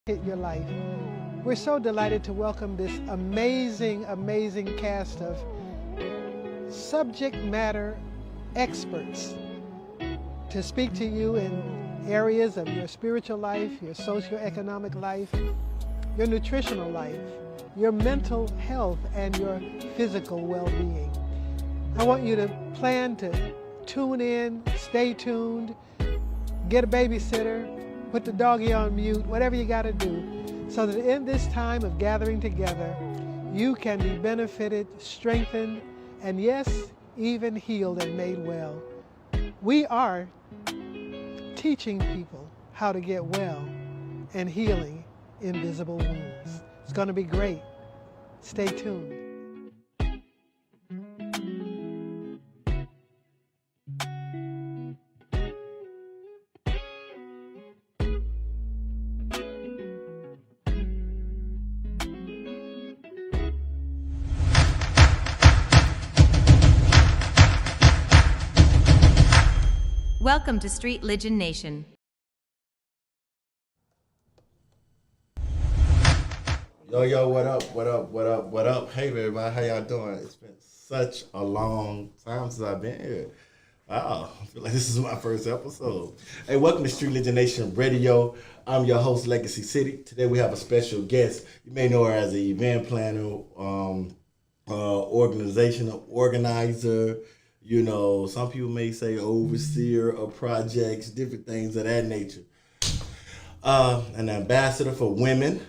hit your life. We're so delighted to welcome this amazing cast of subject matter experts to speak to you in areas of your spiritual life, your socioeconomic life, your nutritional life, your mental health, and your physical well-being. I want you to plan to tune in, stay tuned, get a babysitter, put the doggy on mute, whatever you got to do, so that in this time of gathering together, you can be benefited, strengthened, and yes, even healed and made well. We are teaching people how to get well and healing invisible wounds. It's going to be great. Stay tuned. Welcome to Streetligion Nation. Yo, what up? Hey, everybody, how y'all doing? It's been such a long time since I've been here. Wow, I feel like this is my first episode. Hey, welcome to Streetligion Nation Radio. I'm your host, Legacy City. Today we have a special guest. You may know her as an event planner, organizational organizer. You know, some people may say overseer of projects, different things of that nature. An ambassador for women,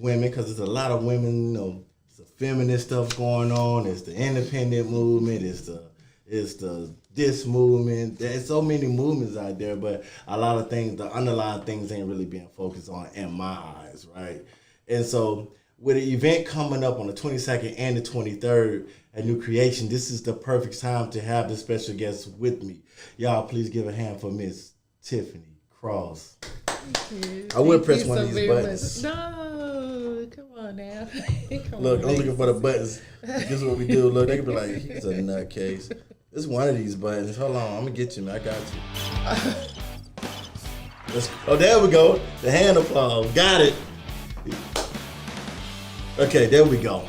because there's a lot of women, you know, it's the feminist stuff going on, it's the independent movement, it's the this movement. There's so many movements out there, but a lot of things, the underlying things ain't really being focused on in my eyes, right? And so with an event coming up on the 22nd and the 23rd at New Creation, this is the perfect time to have this special guest with me. Y'all, please give a hand for Miss Tiffany Cross. Thank you. I would press Thank one you of so these very buttons. much. No, come on now. Come Look, on, I'm looking for the buttons. This is what we do. Look, they can be like, he's a nutcase. It's one of these buttons. Hold on, I'm gonna get you, man. I got you. Oh, there we go. The hand applause. Got it. Okay, there we go.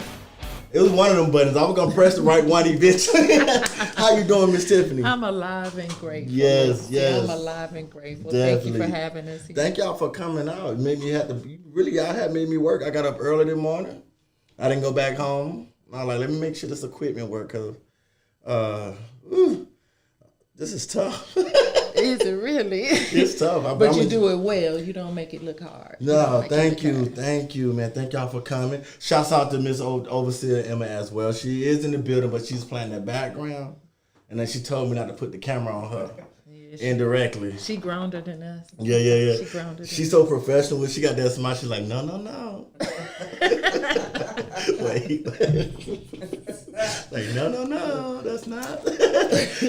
It was one of them buttons. I was gonna press the right one eventually. How you doing, Miss Tiffany? I'm alive and grateful. Yes. I'm alive and grateful. Definitely. Thank you for having us here. Thank y'all for coming out. It made me have to. Y'all had made me work. I got up early this morning. I didn't go back home. I was like, let me make sure this equipment work, cause this is tough. Is it really? It's tough. But you do it well. You don't make it look hard. No, thank you, man. Thank y'all for coming. Shouts out to Miss Overseer Emma as well. She is in the building, but she's playing the background. And then she told me not to put the camera on her. Indirectly. She grounded in us. Yeah. She grounded. She's so professional. When she got that smile, she's like, no. Wait. Like, no, that's not.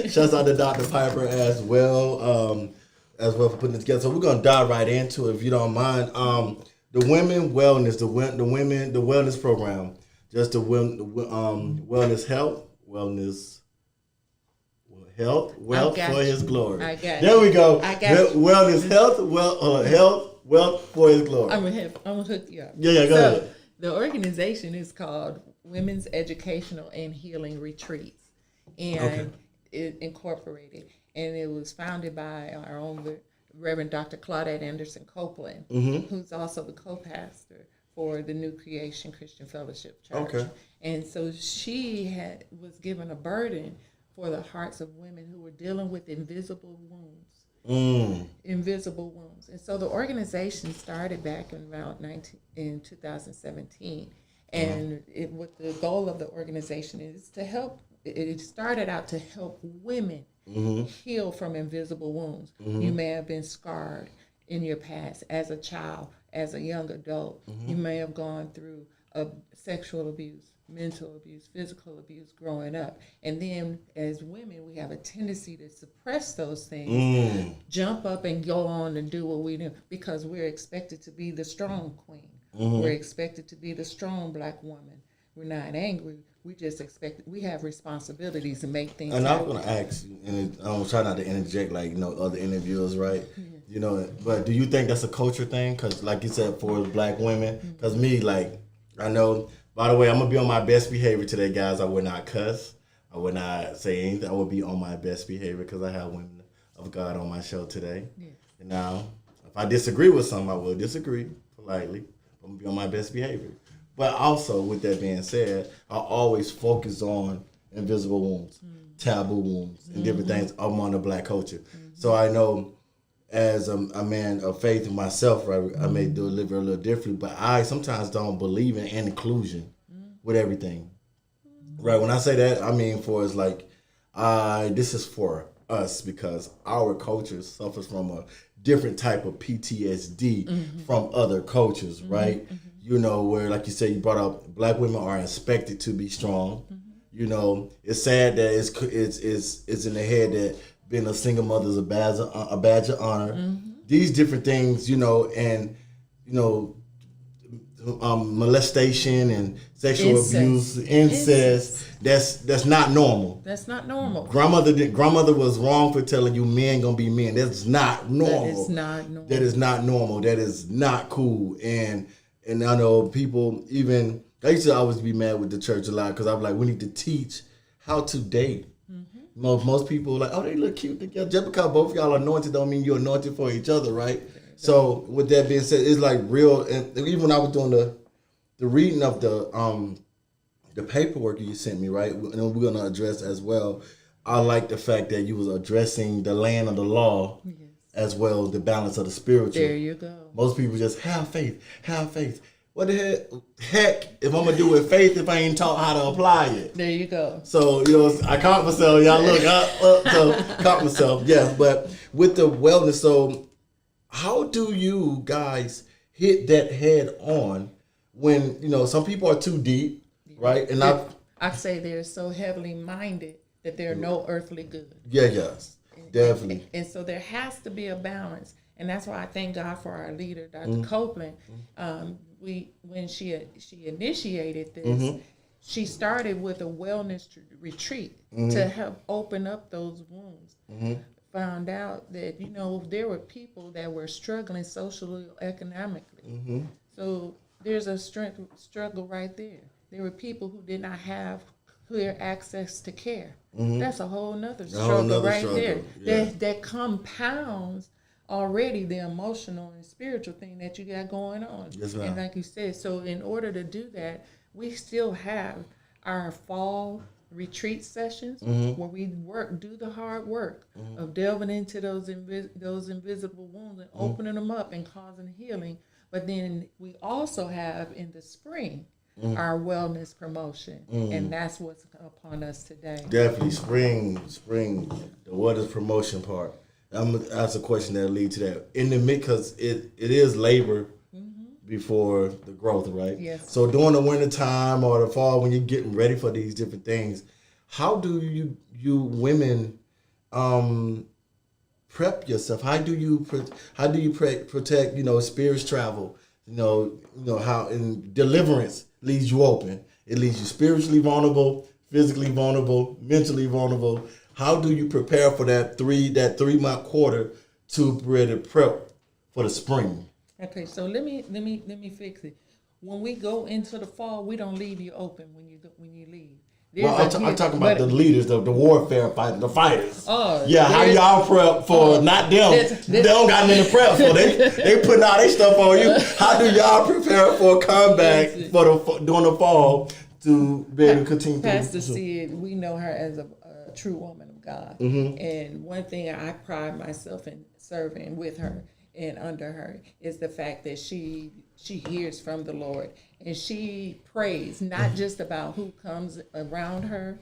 Shouts out to Dr. Piper as well for putting it together. So we're gonna dive right into it if you don't mind. The women wellness, the wellness program, just the wellness health, wealth for His glory. I got it. There we go. I got wellness, health, wealth for His glory. I'm gonna hook you up. Yeah, go ahead. The organization is called Women's Educational and Healing Retreats, and it incorporated, and it was founded by our own Reverend Dr. Claudette Anderson Copeland, who's also the co-pastor for the New Creation Christian Fellowship Church. Okay. And so she was given a burden for the hearts of women who were dealing with invisible wounds. Invisible wounds. And so the organization started back in around 2017. And what the goal of the organization is to help, it started out to help women heal from invisible wounds. You may have been scarred in your past as a child, as a young adult. You may have gone through sexual abuse, mental abuse, physical abuse growing up. And then as women, we have a tendency to suppress those things, jump up and go on and do what we do because we're expected to be the strong queen. We're expected to be the strong black woman. We're not angry. We just we have responsibilities to make things And happen. I'm going to ask you, and I'm try not to interject like other interviewers, right? You know, but do you think that's a culture thing? Because like you said, for black women, because me, like, I know, by the way, I'm going to be on my best behavior today, guys. I would not cuss. I would not say anything. I would be on my best behavior because I have women of God on my show today. Yeah. And now, if I disagree with something, I will disagree politely. I'm going to be on my best behavior. But also, with that being said, I always focus on invisible wounds, taboo wounds, and different things among the black culture. So I know, as a man of faith in myself, right, I may live a little differently, but I sometimes don't believe in inclusion with everything. Right, when I say that, I mean for it's like, this is for us because our culture suffers from a different type of PTSD from other cultures, right? You know, where, like you said, you brought up, black women are expected to be strong. You know, it's sad that it's in the head that being a single mother is a badge of honor. These different things, you know, and, you know, molestation and sexual abuse, incest. That's not normal. That's not normal. Grandmother was wrong for telling you men gonna be men. That's not normal. That is not normal. That is not normal. That is not cool. And I know people, even I used to always be mad with the church a lot because I'm like, we need to teach how to date. Most people are like, oh, they look cute together. Just because both of y'all are anointed don't mean you're anointed for each other, right? So with that being said, it's like real. And even when I was doing the reading of the paperwork you sent me, right, and we're gonna address as well. I like the fact that you was addressing the land of the law as well as the balance of the spiritual. There you go. Most people just have faith. What the heck if I'm gonna do with faith if I ain't taught how to apply it? There you go. So, you know, I caught myself. Y'all look, caught myself. Yes, but with the wellness, so how do you guys hit that head on when, you know, some people are too deep, right? And I say they're so heavily minded that they're no earthly good. Yes, definitely. And so there has to be a balance. And that's why I thank God for our leader, Dr. Copeland. When she initiated this, she started with a wellness retreat to help open up those wounds. Found out that, you know, there were people that were struggling socially, economically. So there's a struggle right there. There were people who did not have clear access to care. That's a whole nother struggle there. Yeah. That compounds already the emotional and spiritual thing that you got going on. Yes, ma'am. And like you said, so in order to do that, we still have our fall retreat sessions where we do the hard work of delving into those invisible wounds and opening them up and causing healing. But then we also have in the spring our wellness promotion, and that's what's upon us today. Definitely, spring, the wellness promotion part. I'm gonna ask a question that leads to that. In the mid, because it is labor before the growth, right? Yes. So during the winter time or the fall, when you're getting ready for these different things, how do you women prep yourself? How do you protect, you know, spirits travel? You know how in deliverance leaves you open. It leaves you spiritually vulnerable, physically vulnerable, mentally vulnerable. How do you prepare for that 3-month quarter to ready to prep for the spring? Okay, so let me fix it. When we go into the fall, we don't leave you open when you leave. I'm talking about the leaders, the warfare fighters, the fighters. Oh, yeah, how y'all prep for not them? They don't got nothing to prep for. They putting all their stuff on you. How do y'all prepare for a comeback during the fall to be able to continue? Pastor Sid, we know her as a true woman of God, and one thing I pride myself in serving with her and under her is the fact that she hears from the Lord and she prays not just about who comes around her.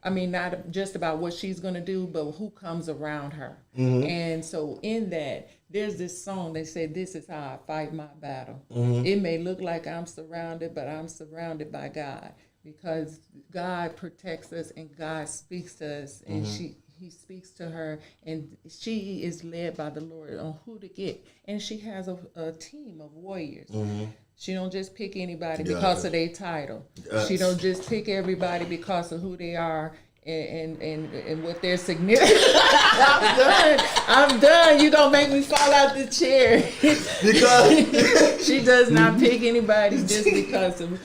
I mean, not just about what she's going to do, but who comes around her. And so in that, there's this song that said, "This is how I fight my battle." It may look like I'm surrounded, but I'm surrounded by God, because God protects us and God speaks to us, and he speaks to her, and she is led by the Lord on who to get. And she has a team of warriors. She don't just pick anybody because of their title. She don't just pick everybody because of who they are and what their significance. I'm done. You gonna make me fall out the chair because she does not pick anybody just because of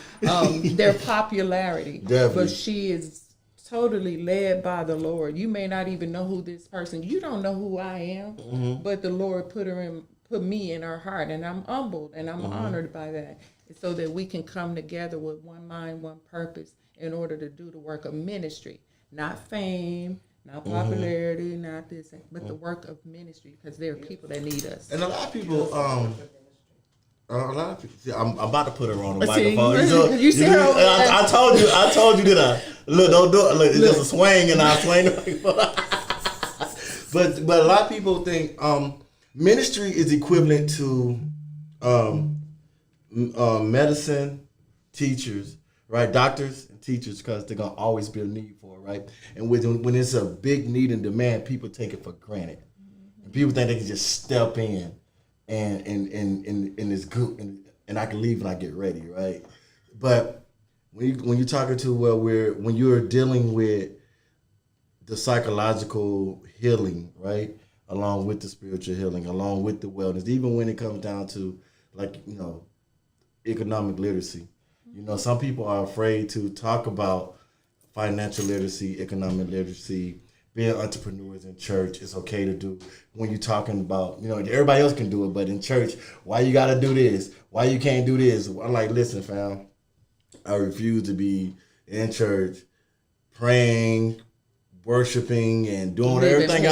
their popularity. Definitely. But she is totally led by the Lord. You may not even know who this person. You don't know who I am, but the Lord put me in her heart, and I'm humbled and I'm honored by that, so that we can come together with one mind, one purpose, in order to do the work of ministry. Not fame, not popularity, not this, but the work of ministry, because there are people that need us. And a lot of people, see, I'm about to put her on the microphone. You see her. I told you that. Look, don't do it. Look, it's just a swing, and I swing the microphone. but a lot of people think ministry is equivalent to medicine, teachers, right? Doctors and teachers, because they're gonna always be a need for it, right? And when it's a big need and demand, people take it for granted. And people think they can just step in and it's good, and I can leave and I get ready, right? But when you're talking to when you're dealing with the psychological healing, right, along with the spiritual healing, along with the wellness, even when it comes down to, like, economic literacy. Some people are afraid to talk about financial literacy, economic literacy, being entrepreneurs in church. It's okay to do. When you're talking about, everybody else can do it, but in church, why you got to do this? Why you can't do this? I'm like, listen, fam, I refuse to be in church praying, worshiping, and doing everything.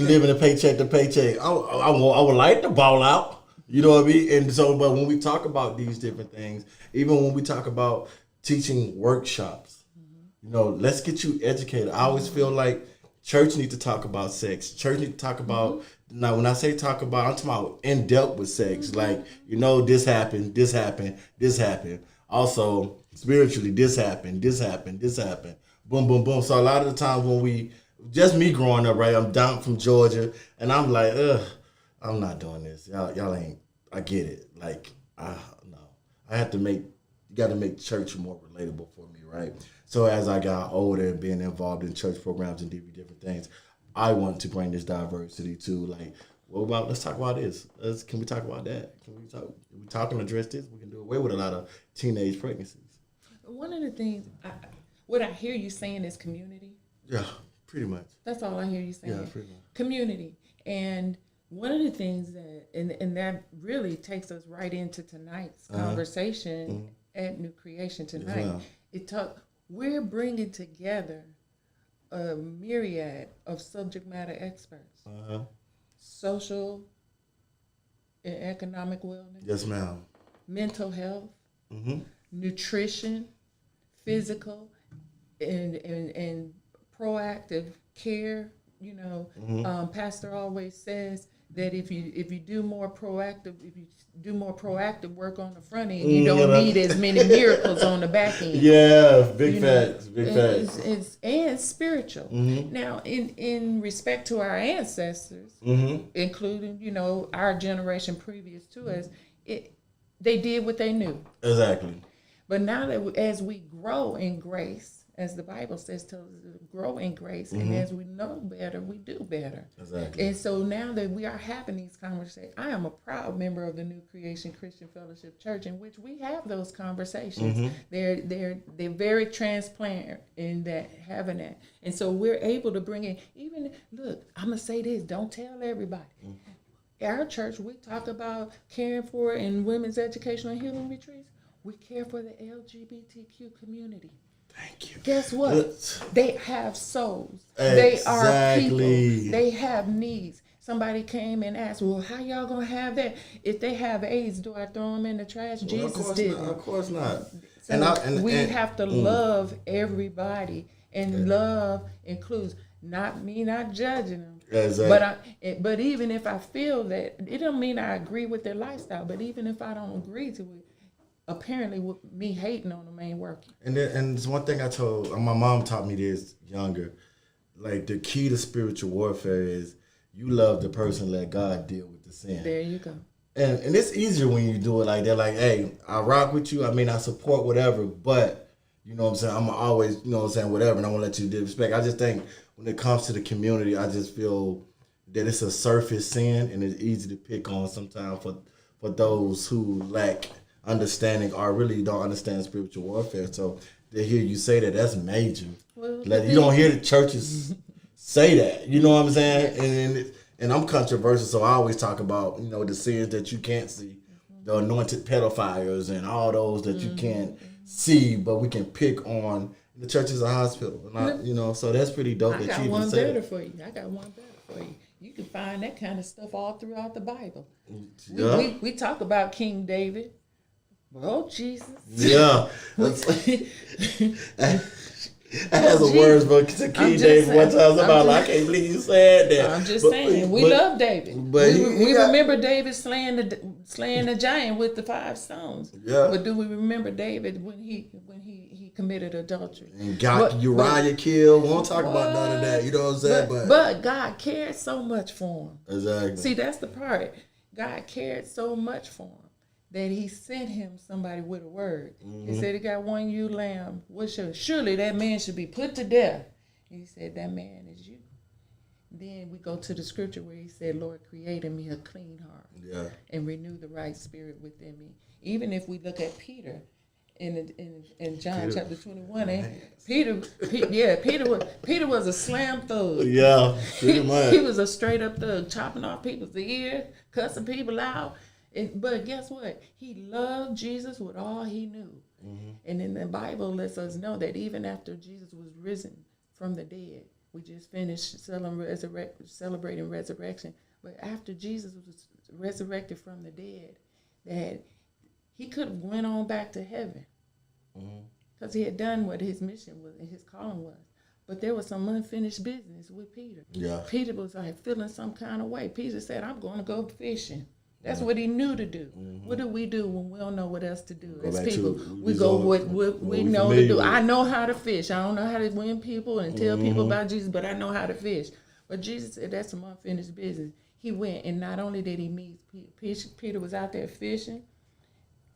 Living a paycheck to paycheck. I would like to ball out. You know what I mean? And so, but when we talk about these different things, even when we talk about teaching workshops, let's get you educated. I always feel like church need to talk about sex. Church need to talk about, now when I say talk about, I'm talking about in depth with sex. Like, this happened, this happened, this happened. Also, spiritually, this happened, this happened, this happened. Boom, boom, boom. So a lot of the times when just me growing up, right, I'm down from Georgia, and I'm like, I'm not doing this. Y'all ain't, I get it. Like, no. You got to make church more relatable for me, right? So as I got older and being involved in church programs and different things, I want to bring this diversity to, like, let's talk about this. Can we talk about that? Can we talk and address this? We can do away with a lot of teenage pregnancies. One of the things, what I hear you saying is community. Yeah, pretty much. That's all I hear you saying. Yeah, pretty much. Community. And one of the things that, and that really takes us right into tonight's conversation at New Creation tonight. We're bringing together a myriad of subject matter experts. Social and economic wellness. Yes, ma'am. Mental health, nutrition, physical, and proactive care. Pastor always says that if you do more proactive work on the front end, you don't need as many miracles on the back end. Yeah, big facts. And spiritual. Now, in respect to our ancestors, including our generation previous to us, they did what they knew. Exactly. But now that as we grow in grace, as the Bible says, to grow in grace, and as we know better, we do better. Exactly. And so now that we are having these conversations, I am a proud member of the New Creation Christian Fellowship Church, in which we have those conversations. They're very transparent in that, having that, and so we're able to bring in. Even look, I'm gonna say this: don't tell everybody. Our church, we talk about caring for in women's educational and healing retreats. We care for the LGBTQ community. Thank you. Guess what? They have souls. Exactly. They are people. They have needs. Somebody came and asked, well, how y'all going to have that? If they have AIDS, do I throw them in the trash? Well, Jesus did. Of course not. So we have to love everybody, and love includes not judging them. Exactly. But even if I feel that, it don't mean I agree with their lifestyle, but even if I don't agree to it, apparently with me hating on them ain't working. And it's one thing I told, my mom taught me this younger, like the key to spiritual warfare is you love the person, let God deal with the sin. There you go. And it's easier when you do it like that, like, hey, I rock with you, I mean, I support whatever, but You know what I'm saying? I'm always, you know what I'm saying, whatever, and I won't let you disrespect. I just think when it comes to the community, I just feel that it's a surface sin and it's easy to pick on sometimes for those who lack understanding or really don't understand spiritual warfare. So to hear you say that, that's major. Well, like, you don't hear the churches say that. You know what I'm saying? And I'm controversial, so I always talk about, you know, the sins that you can't see, the anointed pedophiles and all those that you can't see, but we can pick on. The church is a hospital, you know, so that's pretty dope. I got one better for you. I got one better for you. You can find that kind of stuff all throughout the Bible. Yeah. We talk about King David. Oh, Jesus. Yeah. I had some words, but to King David one time, somebody I can't believe you said that. I'm just saying, we love David. But we remember David slaying the giant with the 5 stones. Yeah. But do we remember David when he committed adultery? And got Uriah killed. We won't talk about none of that. You know what I'm saying? But God cared so much for him. Exactly. See, that's the part. God cared so much for him that he sent him somebody with a word. He said, he got one ewe lamb. Surely that man should be put to death. And he said, that man is you. Then we go to the scripture where he said, Lord, create in me a clean heart and renew the right spirit within me. Even if we look at Peter in John chapter 21, Peter was a slam thug. Yeah, pretty much. He was a straight up thug, chopping off people's ears, cussing people out. But guess what? He loved Jesus with all he knew. And then the Bible lets us know that even after Jesus was risen from the dead, we just finished celebrating resurrection. But after Jesus was resurrected from the dead, that he could have went on back to heaven because he had done what his mission was and his calling was. But there was some unfinished business with Peter. Yeah. Peter was like feeling some kind of way. Peter said, I'm going to go fishing. That's what he knew to do. What do we do when we don't know what else to do? As people, we go what we know to do. I know how to fish. I don't know how to win people and tell people about Jesus, but I know how to fish. But Jesus said that's some unfinished business. He went, and not only did he meet Peter was out there fishing.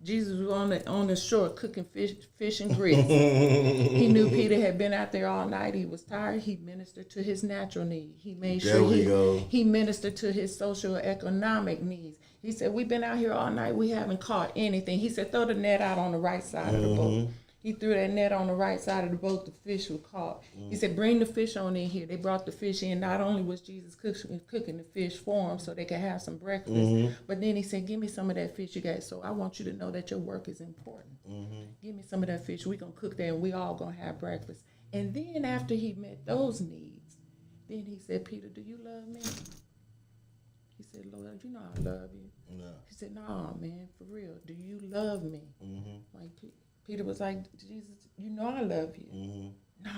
Jesus was on the shore cooking fish and grits. He knew Peter had been out there all night. He was tired. He ministered to his natural need. He made sure he ministered to his social economic needs. He said, we've been out here all night. We haven't caught anything. He said, throw the net out on the right side of the boat. He threw that net on the right side of the boat. The fish were caught. He said, bring the fish on in here. They brought the fish in. Not only was Jesus cooking the fish for them so they could have some breakfast, but then he said, give me some of that fish you got. So I want you to know that your work is important. Give me some of that fish. We're going to cook that and we all going to have breakfast. And then after he met those needs, then he said, Peter, do you love me? He said, Lord, you know I love you. No. He said, no, man, for real. Do you love me? Like Peter was like, Jesus, you know I love you. No.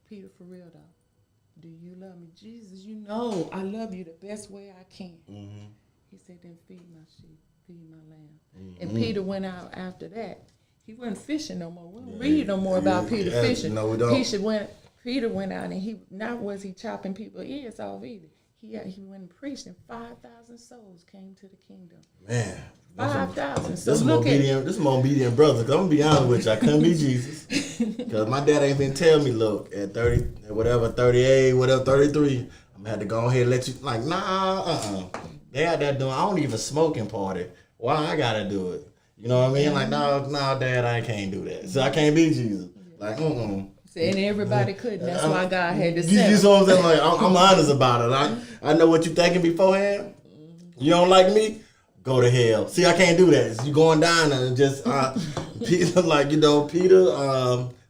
Peter, for real though. Do you love me? Jesus, you know I love you the best way I can. He said, then feed my sheep, feed my lamb. And Peter went out after that. He wasn't fishing no more. We don't read no more about Peter fishing. No, we don't. Peter went out and he not was he chopping people's ears off either. He went and preached, and 5,000 souls came to the kingdom. Man, 5,000. So this is my obedient brother. Cause I'm gonna be honest with you, I couldn't be Jesus. Cause my dad ain't been tell me, look, at 30, whatever, 38, whatever, 33, I'm gonna have to go ahead and let you. Like, nah, they out there doing. I don't even smoking party. Why I gotta do it? You know what I mean? Like, no, Dad, I can't do that. So I can't be Jesus. Like, And everybody couldn't. That's why God had to send. You know what I'm saying? Like, I'm honest about it. I know what you're thinking beforehand. You don't like me? Go to hell. See, I can't do that. You going down and just Peter, like, Peter.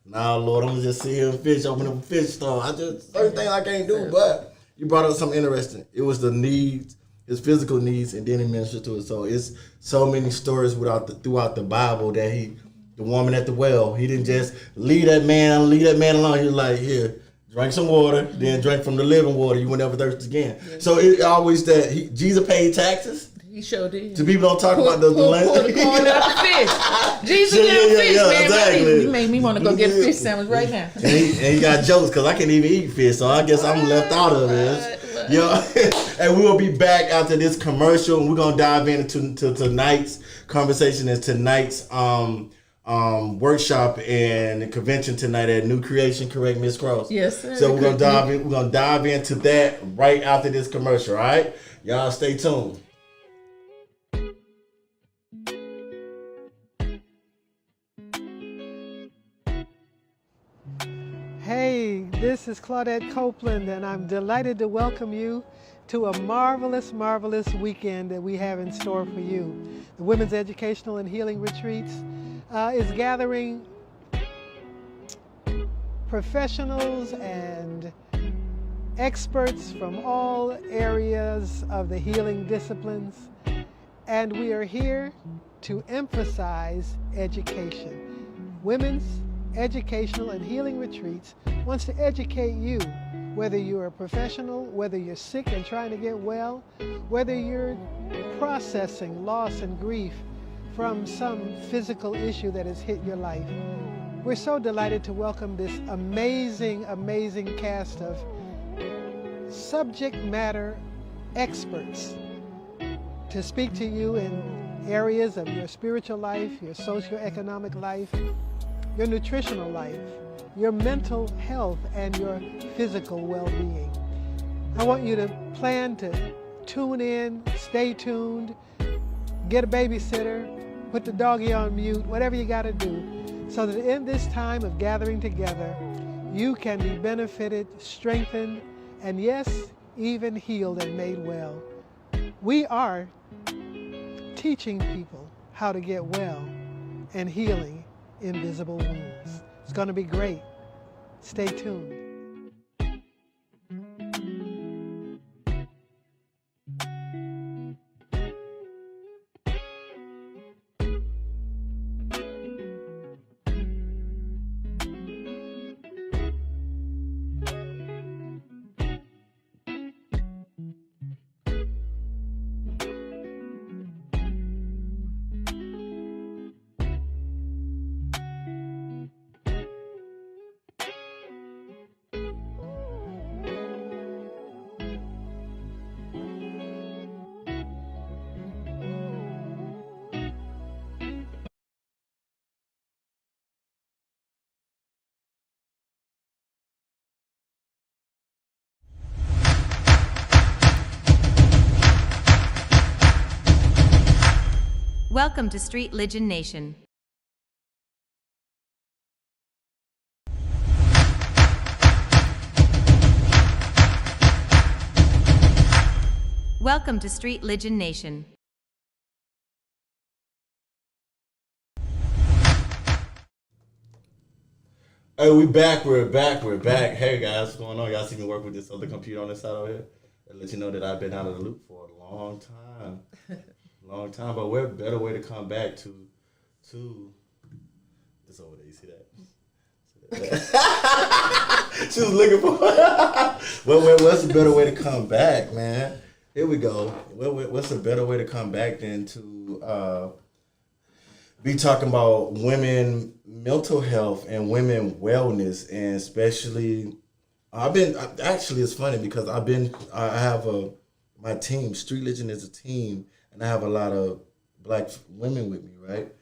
Nah, Lord, I'm gonna just sit here and fish. Open up a fish store. Certain things I can't do. But you brought up something interesting. It was the needs, his physical needs, and then he ministered to it. So it's so many stories throughout the Bible that the woman at the well, he didn't just leave that man alone. He was like, here, drink some water, then drink from the living water. You will never thirst again. Yeah. So it always Jesus paid taxes. He sure did. So people don't talk about the land. Pull the corn out the fish. Jesus did fish, man. Exactly. You made me want to go get a fish sandwich right now. And he got jokes because I can't even eat fish, so I guess I'm left out of it. And we will be back after this commercial, and we're gonna dive into tonight's conversation and tonight's workshop and convention tonight at New Creation, correct, Miss Cross? Yes, sir. So we're gonna dive into that right after this commercial, all right? Y'all stay tuned. Hey, this is Claudette Copeland, and I'm delighted to welcome you to a marvelous, marvelous weekend that we have in store for you. The Women's Educational and Healing Retreats is gathering professionals and experts from all areas of the healing disciplines, and we are here to emphasize education. Women's Educational and Healing Retreats wants to educate you, whether you're a professional, whether you're sick and trying to get well, whether you're processing loss and grief from some physical issue that has hit your life. We're so delighted to welcome this amazing, amazing cast of subject matter experts to speak to you in areas of your spiritual life, your socioeconomic life, your nutritional life, your mental health, and your physical well-being. I want you to plan to tune in, stay tuned, get a babysitter, put the doggy on mute, whatever you got to do, so that in this time of gathering together, you can be benefited, strengthened, and yes, even healed and made well. We are teaching people how to get well and healing invisible wounds. It's going to be great. Stay tuned. Welcome to Streetligion Nation. Welcome to Streetligion Nation. Hey, we're back. Hey guys, what's going on? Y'all see me work with this other computer on this side over here? That let you know that I've been out of the loop for a long time. But we're a better way to come back to this over there. You see that? She was looking for what's a better way to come back, man? Here we go. What's a better way to come back than to be talking about women mental health and women wellness, and especially it's funny because I have my team. Streetligion is a team, and I have a lot of black women with me, right?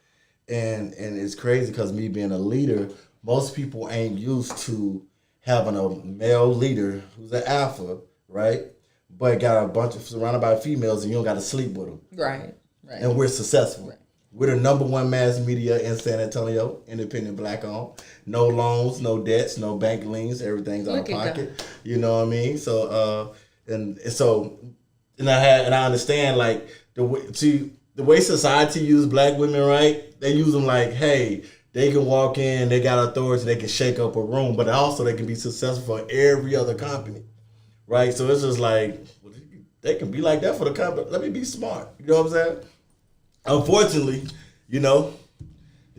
And it's crazy because me being a leader, most people ain't used to having a male leader who's an alpha, right? But got a bunch of surrounded by females, and you don't got to sleep with them. Right. And we're successful. Right. We're the #1 mass media in San Antonio, independent, black owned. No loans, no debts, no bank liens. Everything's out of pocket. You know what I mean? So I understand like the way society uses black women, right? They use them like, hey, they can walk in, they got authority, they can shake up a room, but also they can be successful for every other company, right? So it's just like they can be like that for the company. Let me be smart. You know what I'm saying? Unfortunately, this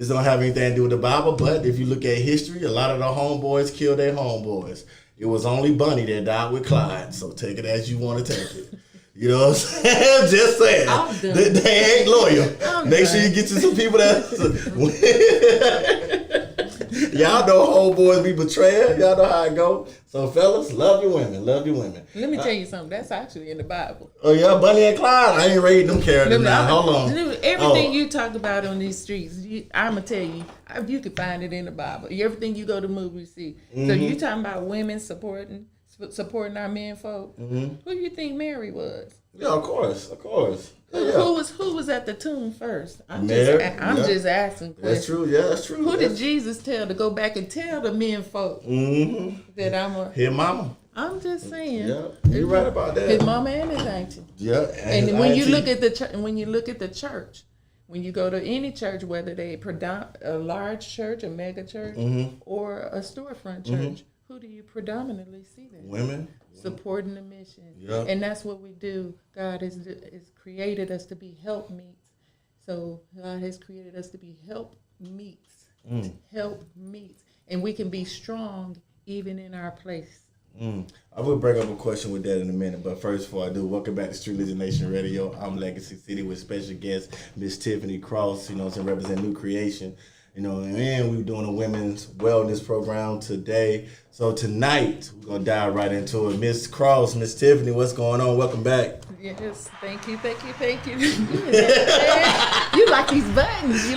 don't have anything to do with the Bible, but if you look at history, a lot of the homeboys killed their homeboys. It was only Bunny that died with Clyde, so take it as you want to take it. You know what I'm saying? Just saying. They ain't loyal. Make sure you get you some people that... Y'all know homeboys be betraying. Y'all know how it go. So fellas, love your women. Love your women. Let me tell you something. That's actually in the Bible. Oh yeah, Bunny and Clyde. I ain't reading them characters now. Hold on. Everything you talk about on these streets, I'm gonna tell you, you can find it in the Bible. Everything you go to movies see. So you talking about women supporting our men folk? Who do you think Mary was? Yeah, of course. Yeah. Who was at the tomb first? I'm Mary, just asking questions. That's true. Yeah, that's true. Who did Jesus tell to go back and tell the men folk that I'm a his mama? I'm just saying. Yeah, you're right about that. His mama and his auntie. Yeah, and when you look at the church, when you go to any church, whether they a large church, a mega church, or a storefront church, who do you predominantly see there? Women. Supporting the mission. Yeah. And that's what we do. God has created us to be helpmeets. So God has created us to be helpmeets. Helpmeets. And we can be strong even in our place. I will bring up a question with that in a minute, but first, before I do, welcome back to Streetligion Nation Radio. I'm Legacy City with special guest Miss Tiffany Cross, to represent New Creation. And we're doing a women's wellness program today. So tonight, we're going to dive right into it. Miss Cross, Miss Tiffany, what's going on? Welcome back. Yes, thank you. You like these buttons.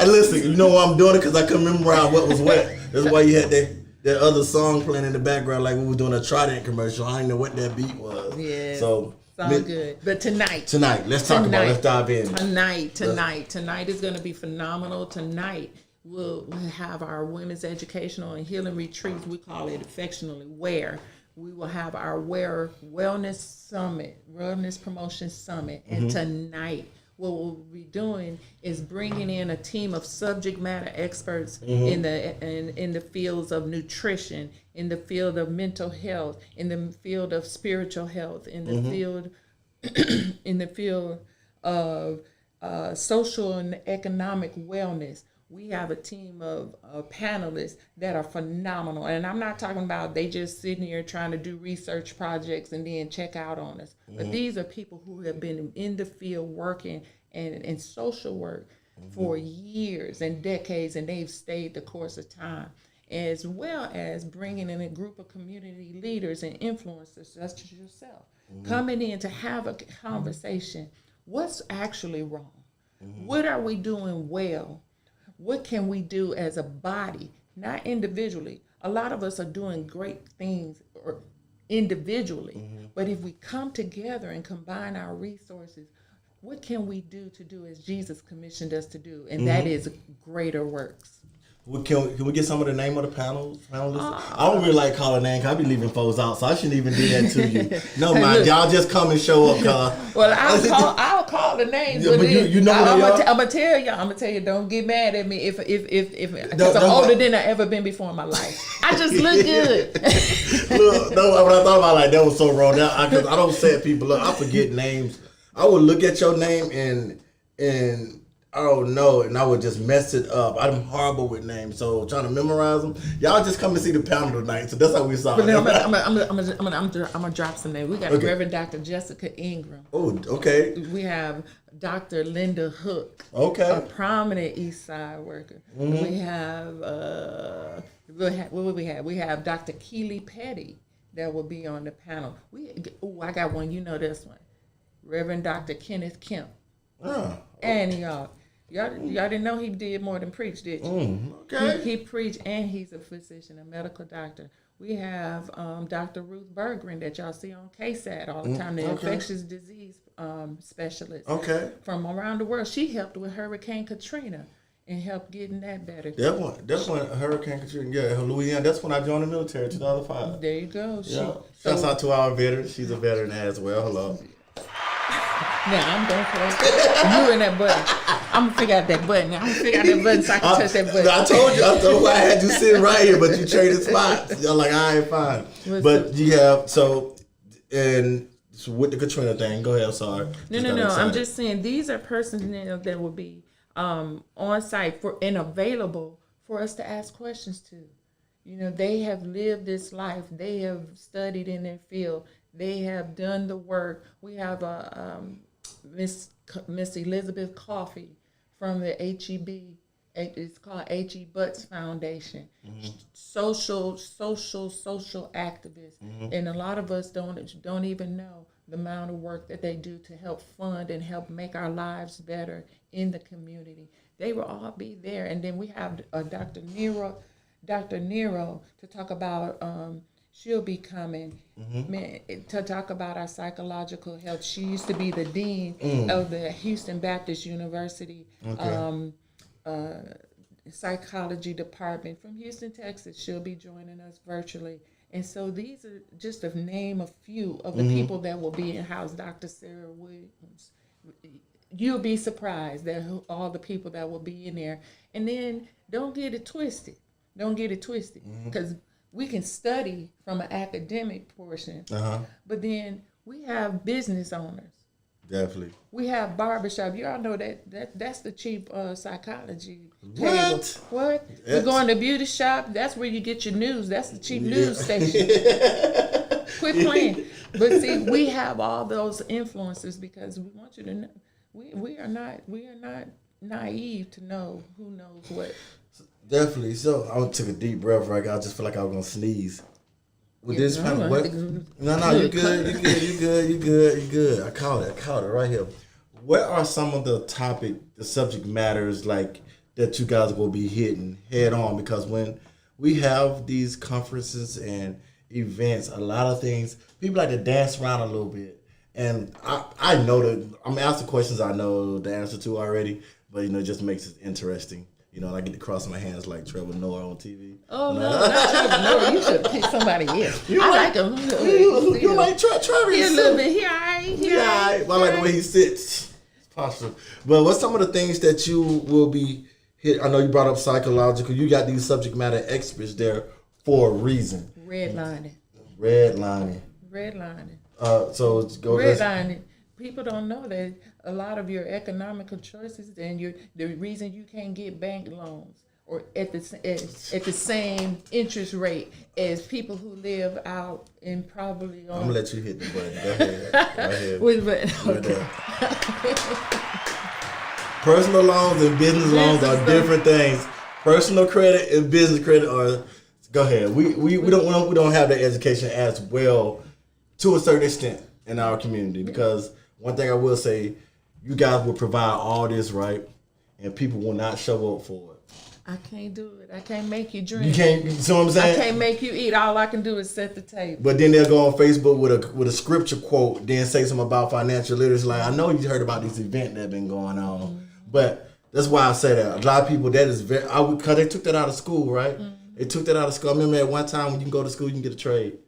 Listen, you know why I'm doing it? Because I couldn't memorize what was what. That's why you had that other song playing in the background like we were doing a Trident commercial. I didn't know what that beat was. Yeah. So sounds good. But tonight, let's dive in. Tonight is going to be phenomenal. Tonight we'll have our women's educational and healing retreats. We call it affectionately WEAR. We will have our WEAR Wellness Promotion Summit. And tonight, what we'll be doing is bringing in a team of subject matter experts in the fields of nutrition, in the field of mental health, in the field of spiritual health, in the field of social and economic wellness. We have a team of panelists that are phenomenal. And I'm not talking about they just sitting here trying to do research projects and then check out on us. But these are people who have been in the field working and in social work for years and decades, and they've stayed the course of time, as well as bringing in a group of community leaders and influencers such as yourself, coming in to have a conversation. What's actually wrong? What are we doing well? What can we do as a body, not individually? A lot of us are doing great things individually, but if we come together and combine our resources, what can we do as Jesus commissioned us to do? And that is greater works. Can we get some of the name of the panelists? I don't really like calling names. I be leaving folks out, so I shouldn't even do that to you. No, mind, y'all just come and show up, cuz. Well, I'll call the names. Yeah, but you know I'm gonna tell you. Don't get mad at me if because I'm older than I ever been before in my life. I just look good. Look, no, when I thought about it, like that was so wrong. Because I don't set people up. I forget names. I would look at your name and I don't know, and I would just mess it up. I'm horrible with names, so trying to memorize them. Y'all just come and see the panel tonight, so that's how we saw it. I'm gonna drop some names. We got Reverend Dr. Jessica Ingram. Oh, okay. We have Dr. Linda Hook. Okay. A prominent East Side worker. We have what would we have? We have Dr. Keely Petty that will be on the panel. I got one. You know this one. Reverend Dr. Kenneth Kemp. And y'all didn't know he did more than preach, did you? Okay. He preached, and he's a physician, a medical doctor. We have Dr. Ruth Berggren that y'all see on KSAT all the time, the infectious disease specialist from around the world. She helped with Hurricane Katrina and helped getting that better. That's when Hurricane Katrina, Louisiana. That's when I joined the military in 2005. There you go. Yeah. Shouts out to our veteran. She's a veteran as well. Hello. Now I'm going for it. You in that button. I'm gonna figure out that button. I'm gonna figure out that button so I can touch that button. I told you I had you sitting right here, but you traded spots. You're like, I ain't fine. But you have and with the Katrina thing. Go ahead. I'm sorry. No. I'm just saying these are persons that will be on site and available for us to ask questions to. They have lived this life. They have studied in their field. They have done the work. We have Miss Elizabeth Coffey from the HEB It's called H.E. Butts Foundation. Social activists, and a lot of us don't even know the amount of work that they do to help fund and help make our lives better in the community. They will all be there, and then we have Dr. Nero to talk about. She'll be coming to talk about our psychological health. She used to be the dean of the Houston Baptist University psychology department from Houston, Texas. She'll be joining us virtually. And so these are just to name a few of the people that will be in house. Dr. Sarah Williams. You'll be surprised that all the people that will be in there. And then don't get it twisted. Because we can study from an academic portion, but then we have business owners. Definitely. We have barbershop. You all know that's the cheap psychology table. What? We're going to beauty shop. That's where you get your news. That's the cheap news station. Quit playing. But see, we have all those influences because we want you to know we are not naive to know who knows what. Definitely. So I took a deep breath right now. I just feel like I was gonna sneeze. With this kind of what? No, you good. I caught it right here. What are some of the subject matters like that you guys will be hitting head on? Because when we have these conferences and events, a lot of things, people like to dance around a little bit. And I know that I'm asking questions I know the answer to already, but it just makes it interesting. I get to cross my hands like Trevor Noah on TV. Oh, no, not Trevor Noah. You should pick somebody else. I like him. You like Trevor. He a little bit. He all right. I like the way he sits. It's posture. But what's some of the things that you will be hit? I know you brought up psychological. You got these subject matter experts there for a reason. Redlining. So go redlining. People don't know that a lot of your economical choices and the reason you can't get bank loans or at the same interest rate as people who live out in probably on. I'm gonna let you hit the button. Go ahead. Okay. Personal loans and business loans are different things. Personal credit and business credit are. Go ahead. We don't have that education as well to a certain extent in our community because. One thing I will say, you guys will provide all this, right? And people will not show up for it. I can't do it. I can't make you drink. You can't, you see what I'm saying? I can't make you eat. All I can do is set the table. But then they'll go on Facebook with a scripture quote, then say something about financial literacy. Like, I know you heard about this event that's been going on. But that's why I say that. A lot of people, that is very, because they took that out of school, right? They took that out of school. I remember at one time when you can go to school, you can get a trade.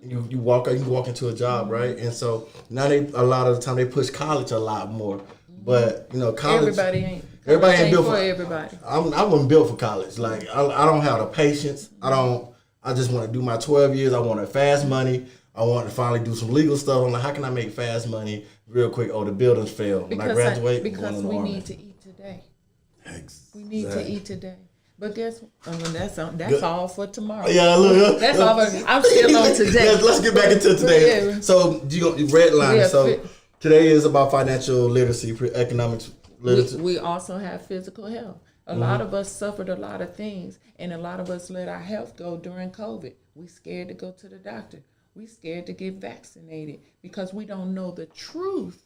You can walk into a job, right? And so now a lot of the time they push college a lot more. But college, everybody ain't built for everybody. I wasn't built for college. Like I don't have the patience. I just want to do my 12 years. I want fast money. I want to finally do some legal stuff. I'm like, how can I make fast money real quick? Oh, the buildings failed. When I graduate, because we need to eat today. Exactly. We need to eat today. But guess that's all for tomorrow. Yeah, look. That's all for. I'm still on today. Let's get back into today. Yeah. So you redline. So today is about financial literacy, economics literacy. We also have physical health. A lot of us suffered a lot of things, and a lot of us let our health go during COVID. We scared to go to the doctor. We scared to get vaccinated because we don't know the truth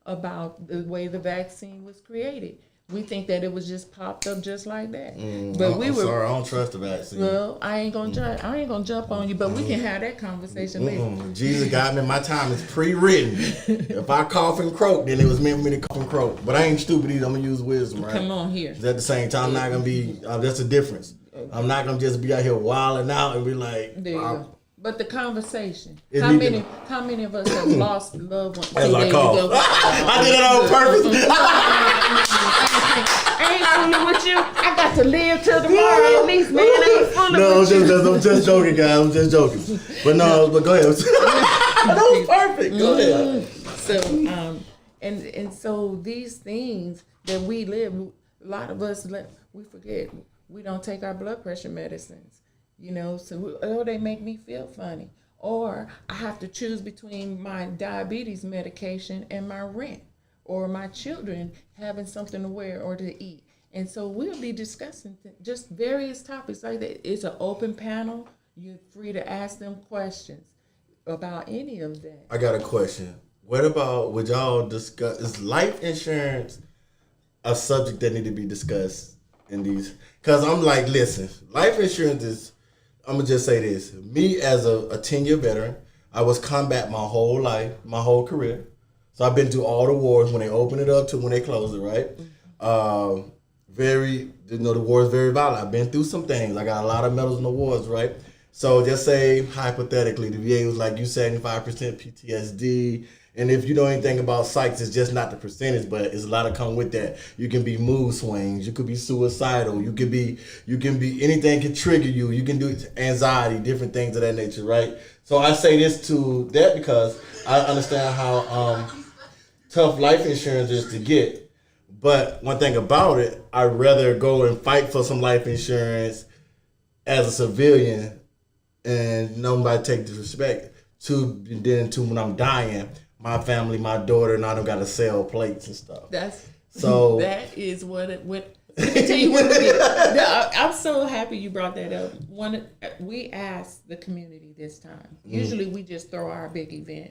about the way the vaccine was created. We think that it was just popped up just like that. But I'm sorry, I don't trust the vaccine. Well, I ain't gonna jump on you, but we can have that conversation later. Jesus got me. My time is pre-written. If I cough and croak, then it was meant for me to cough and croak. But I ain't stupid either. I'm gonna use wisdom, right? Come on here. At the same time, I'm not gonna be. That's the difference. I'm not gonna just be out here wilding out and be like. There you go. But the conversation. How many of us have lost loved ones? As I cough. I did it on purpose. I ain't fooling with you. I got to live till tomorrow at least, man. I ain't fooling with you. I'm just joking, guys. I'm just joking. But go ahead. That was perfect. Go ahead. So, and so these things that we live, a lot of us, we forget. We don't take our blood pressure medicines. So they make me feel funny. Or I have to choose between my diabetes medication and my rent. Or my children having something to wear or to eat. And so we'll be discussing just various topics like that. It's an open panel. You're free to ask them questions about any of that. I got a question. What about, would y'all discuss, is life insurance a subject that need to be discussed in these? Because I'm like, listen, life insurance is, I'm going to just say this. Me as a 10-year veteran, I was combat my whole life, my whole career. So I've been through all the wars when they open it up to when they close it, right? The war is very violent. I've been through some things. I got a lot of medals in the wars, right? So just say, hypothetically, the VA was like, you 75% PTSD. And if you know anything about psychs, it's just not the percentage, but it's a lot of come with that. You can be mood swings. You could be suicidal. You can be anything can trigger you. You can do anxiety, different things of that nature, right? So I say this to that because I understand how tough life insurance is to get. But one thing about it, I'd rather go and fight for some life insurance as a civilian and nobody take disrespect to when I'm dying, my family, my daughter, and I don't got to sell plates and stuff. That is what let me tell you what it is. I'm so happy you brought that up. We asked the community this time. Mm-hmm. Usually we just throw our big event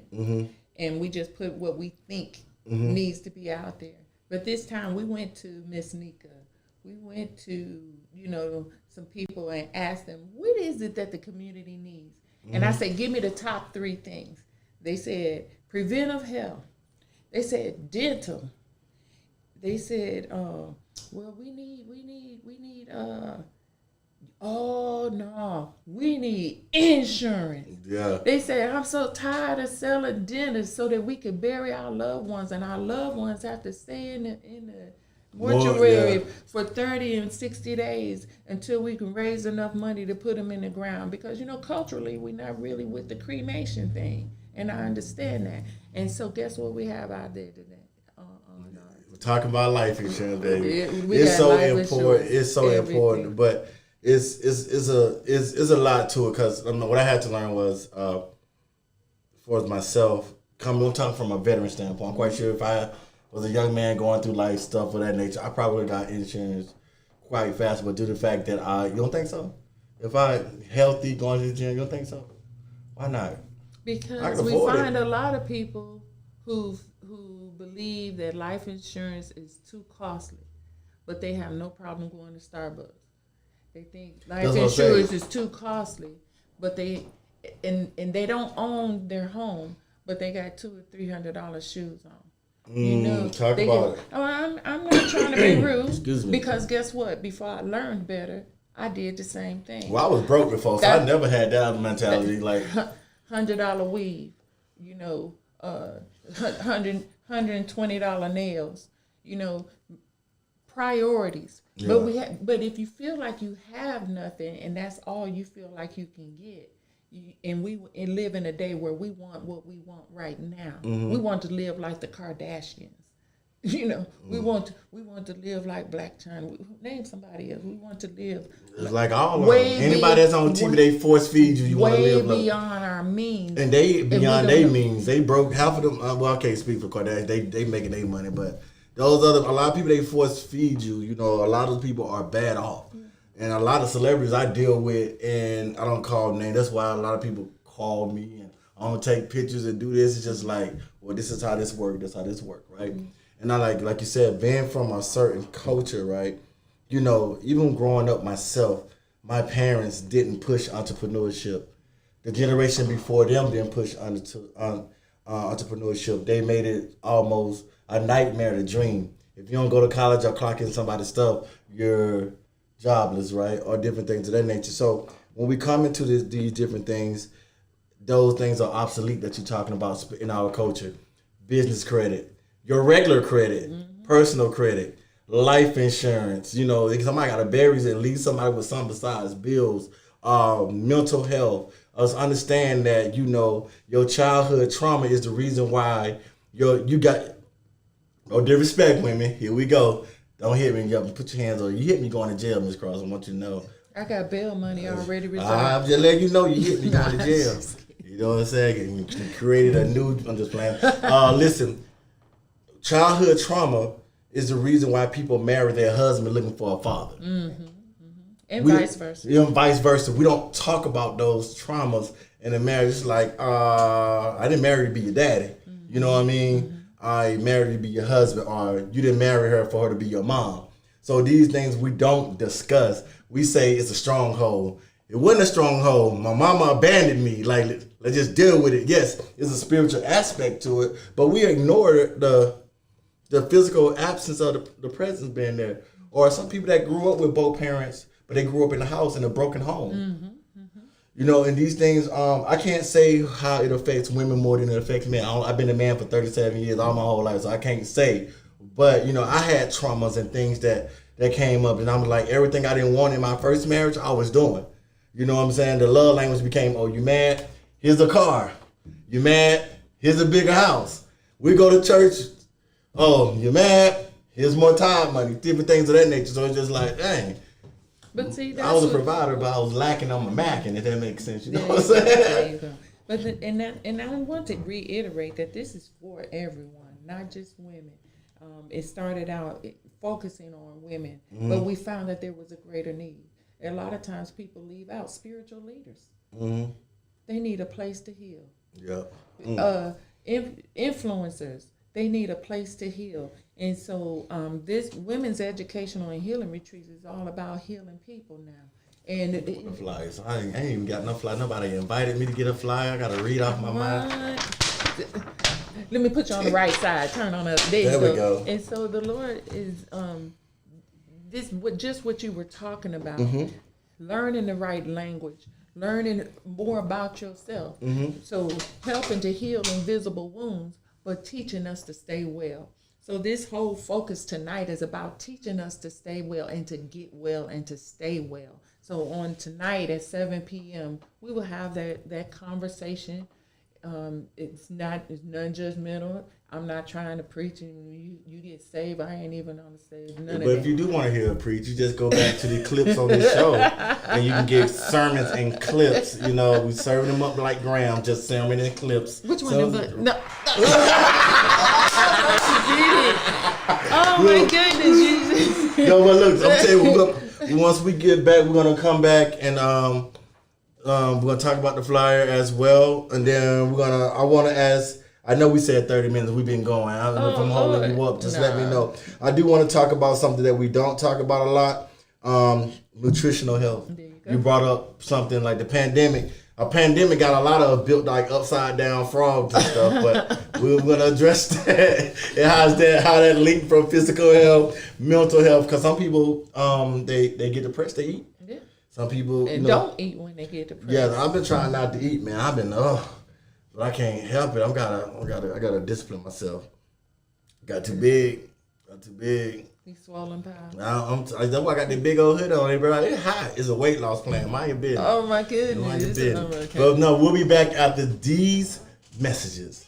and we just put what we think needs to be out there. But this time we went to Miss Nika. We went to, some people and asked them, what is it that the community needs? And I said, give me the top 3 things. They said preventive health. They said dental. They said, we need insurance. Yeah. They said, I'm so tired of selling dentists so that we could bury our loved ones, and our loved ones have to stay in the mortuary for 30 and 60 days until we can raise enough money to put them in the ground. Because, culturally, we're not really with the cremation thing. And I understand that. And so guess what we have out there today? We're talking about life insurance, baby. It's so important. It's so important. But it's a lot to it, because what I had to learn was, for myself, I'm talking from a veteran standpoint. I'm quite sure if I was a young man going through life stuff of that nature, I probably would have got insurance quite fast. But due to the fact that you don't think so? If I healthy going to the gym, you don't think so? Why not? Because we find a lot of people who believe that life insurance is too costly, but they have no problem going to Starbucks. They think life insurance is too costly, but they don't own their home, but they got $200 or $300 shoes on. Talk about it. I'm not trying to be rude. Excuse me. Because guess what? Before I learned better, I did the same thing. Well, I was broke before, so I never had that mentality. Like $100 weave, $120 nails, priorities. Yeah. But if you feel like you have nothing and that's all you feel like you can get, and we live in a day where we want what we want right now. Mm-hmm. We want to live like the Kardashians. We want to live like Black China. Name somebody else. We want to live like all of them. Anybody that's on TV, they force feed you. You want to live way beyond our means. And they beyond their means. They broke half of them. Well, I can't speak for Kardashian. They making their money, but a lot of people, they force feed you. A lot of people are bad off. And a lot of celebrities I deal with, and I don't call names. That's why a lot of people call me, and I don't take pictures and do this. It's just like, well, this is how this works. This is how this works, right? Mm-hmm. And I like you said, being from a certain culture, right? Even growing up myself, my parents didn't push entrepreneurship. The generation before them didn't push entrepreneurship. They made it almost a nightmare to dream. If you don't go to college or clock in somebody's stuff, you're jobless, right? Or different things of that nature. So when we come into these different things, those things are obsolete that you're talking about in our culture. Business credit, your regular credit, personal credit, life insurance, somebody got to bury and leave somebody with something besides bills, mental health. Us understand that, your childhood trauma is the reason why you got, no disrespect, women, here we go. Don't hit me. Put your hands on. You hit me going to jail, Miss Cross. I want you to know. I got bail money already reserved. I'm just letting you know you hit me going to jail. You know what I'm saying? You created a new. I'm just playing. Listen, childhood trauma is the reason why people marry their husband looking for a father. And vice versa. Vice versa. We don't talk about those traumas in a marriage. It's like, I didn't marry to be your daddy. You know what I mean? I married to be your husband, or you didn't marry her for her to be your mom. So these things we don't discuss. We say it's a stronghold. It wasn't a stronghold. My mama abandoned me. Like, let's just deal with it. Yes, it's a spiritual aspect to it, but we ignore the physical absence of the presence being there. Or some people that grew up with both parents, but they grew up in a house in a broken home. You know, and these things, I can't say how it affects women more than it affects men. I've been a man for 37 years, all my whole life, so I can't say. But, you know, I had traumas and things that came up, and I'm like, everything I didn't want in my first marriage, I was doing. You know what I'm saying? The love language became, oh, you mad? Here's a car. You mad? Here's a bigger house. We go to church. Oh, you mad? Here's more time money. Different things of that nature. So it's just like, dang. But see, that's I was a provider, but I was lacking on my macking, if that makes sense. You know what I'm There saying? you go. But and I want to reiterate that this is for everyone, not just women. It started out focusing on women, but we found that there was a greater need. A lot of times people leave out spiritual leaders. They need a place to heal. Yeah. Influencers, they need a place to heal. And so this women's educational and healing retreats is all about healing people now. And The flyers. I ain't even got no flyer. Nobody invited me to get a flyer. I got to read off my mind. Let me put you on the right side. Turn on up. There we go. And so the Lord is just what you were talking about. Learning the right language, learning more about yourself. So helping to heal invisible wounds, but teaching us to stay well. So this whole focus tonight is about teaching us to stay well and to get well and to stay well. So on tonight at 7 p.m., we will have that conversation. It's non-judgmental. I'm not trying to preach and you get saved. I ain't even on the stage. None of But that. if you do want to hear a preach, you just go back to the clips on this show, and you can get sermons and clips. You know, we serving them up like Graham, just sermon and clips. Which one? So, No. Oh my goodness! Yo, but look, I'm telling you, once we get back, we're gonna come back and we're gonna talk about the flyer as well, and then I want to ask. I know we said 30 minutes. We've been going. I don't know if I'm holding you up. Just let me know. I do want to talk about something that we don't talk about a lot. Nutritional health. There you go. You brought up something like the pandemic. A pandemic got a lot of built like upside down frogs and stuff, but we're gonna address that and how that linked from physical health, mental health. Because some people they get depressed, they eat. Yeah. Some people And don't eat when they get depressed. Yeah, I've been trying not to eat, man. I've been but I can't help it. I gotta discipline myself. Got too big. He's swollen pie. That's why I got that big old hood on it, bro. It's hot. It's a weight loss plan. Mind your business. Oh my goodness. Mind your It's business. okay. But no, we'll be back after these messages.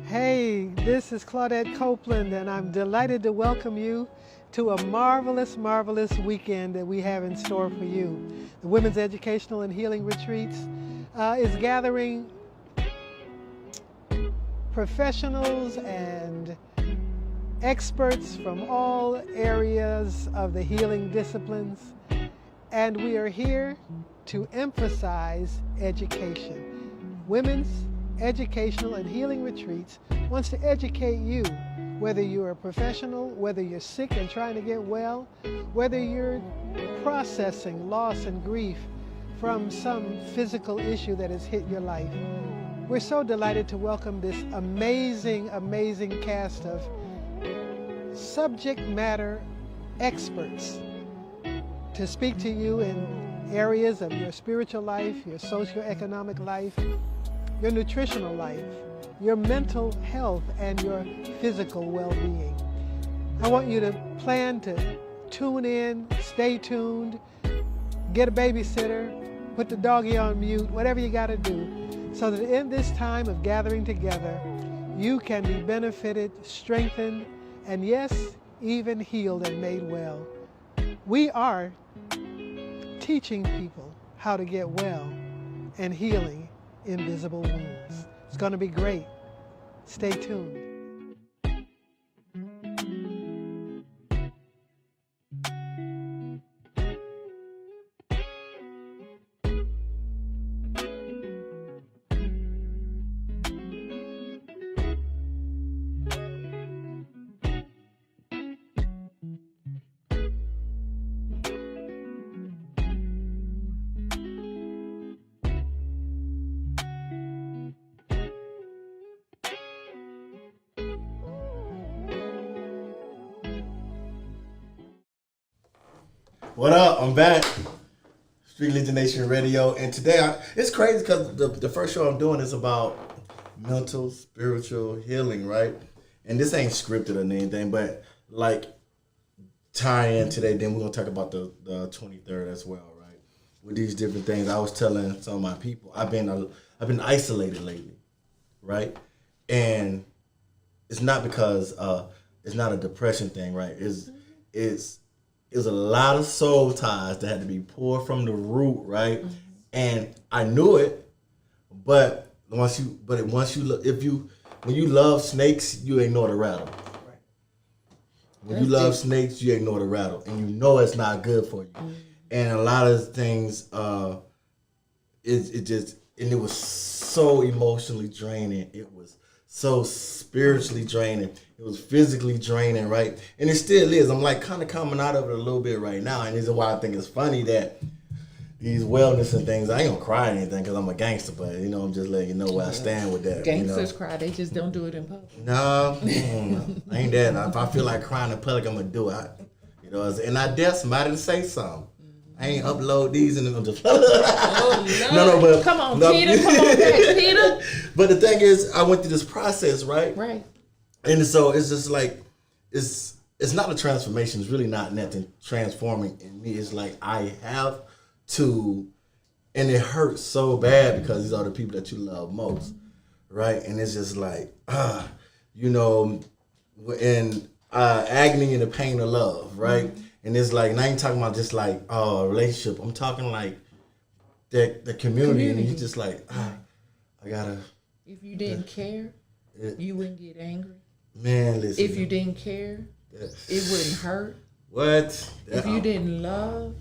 Hey, this is Claudette Copeland, and I'm delighted to welcome you to a marvelous, marvelous weekend that we have in store for you. The Women's Educational and Healing Retreats is gathering professionals and experts from all areas of the healing disciplines, and we are here to emphasize education. Women's Educational and Healing Retreats wants to educate you, whether you're a professional, whether you're sick and trying to get well, whether you're processing loss and grief from some physical issue that has hit your life. We're so delighted to welcome this amazing, amazing cast of subject matter experts to speak to you in areas of your spiritual life, your socioeconomic life, your nutritional life, your mental health, and your physical well-being. I want you to plan to tune in, stay tuned, get a babysitter, put the doggy on mute, whatever you got to do, so that in this time of gathering together, you can be benefited, strengthened, and yes, even healed and made well. We are teaching people how to get well and healing invisible wounds. It's going to be great. Stay tuned. What up? I'm back. Streetligion Nation Radio, and today it's crazy because the first show I'm doing is about mental, spiritual healing, right? And this ain't scripted or anything, but like tie in today. Then we're gonna talk about the 23rd as well, right? With these different things, I was telling some of my people I've been isolated lately, right? And it's not because it's not a depression thing, right? It's a lot of soul ties that had to be poured from the root, right? Mm-hmm. And I knew it, but when you love snakes, you ignore the rattle. Right. When you love snakes, you ignore the rattle, and you know it's not good for you. Mm-hmm. And a lot of things, it was so emotionally draining. It was so spiritually draining. It was physically draining, right? And it still is. I'm like kind of coming out of it a little bit right now. And this is why I think it's funny that these wellness and things, I ain't gonna cry or anything because I'm a gangster, but I'm just letting you know where I stand with that. Gangsters cry, they just don't do it in public. No, I ain't that. If I feel like crying in public, I'm gonna do it. And I dare somebody to say something. I ain't upload these and then I'm just but come on, Peter, come on back, Peter. But the thing is, I went through this process, right? Right. And so it's just like it's not a transformation. It's really not nothing transforming in me. It's like I have to, and it hurts so bad because these are the people that you love most, right? And it's just like in agony and the pain of love, right? Mm-hmm. And it's like, and I ain't talking about just like a relationship. I'm talking like the community. And you just like, I gotta. If you didn't care, you wouldn't get angry. Man, listen. If you didn't care, it wouldn't hurt. What? If you didn't love,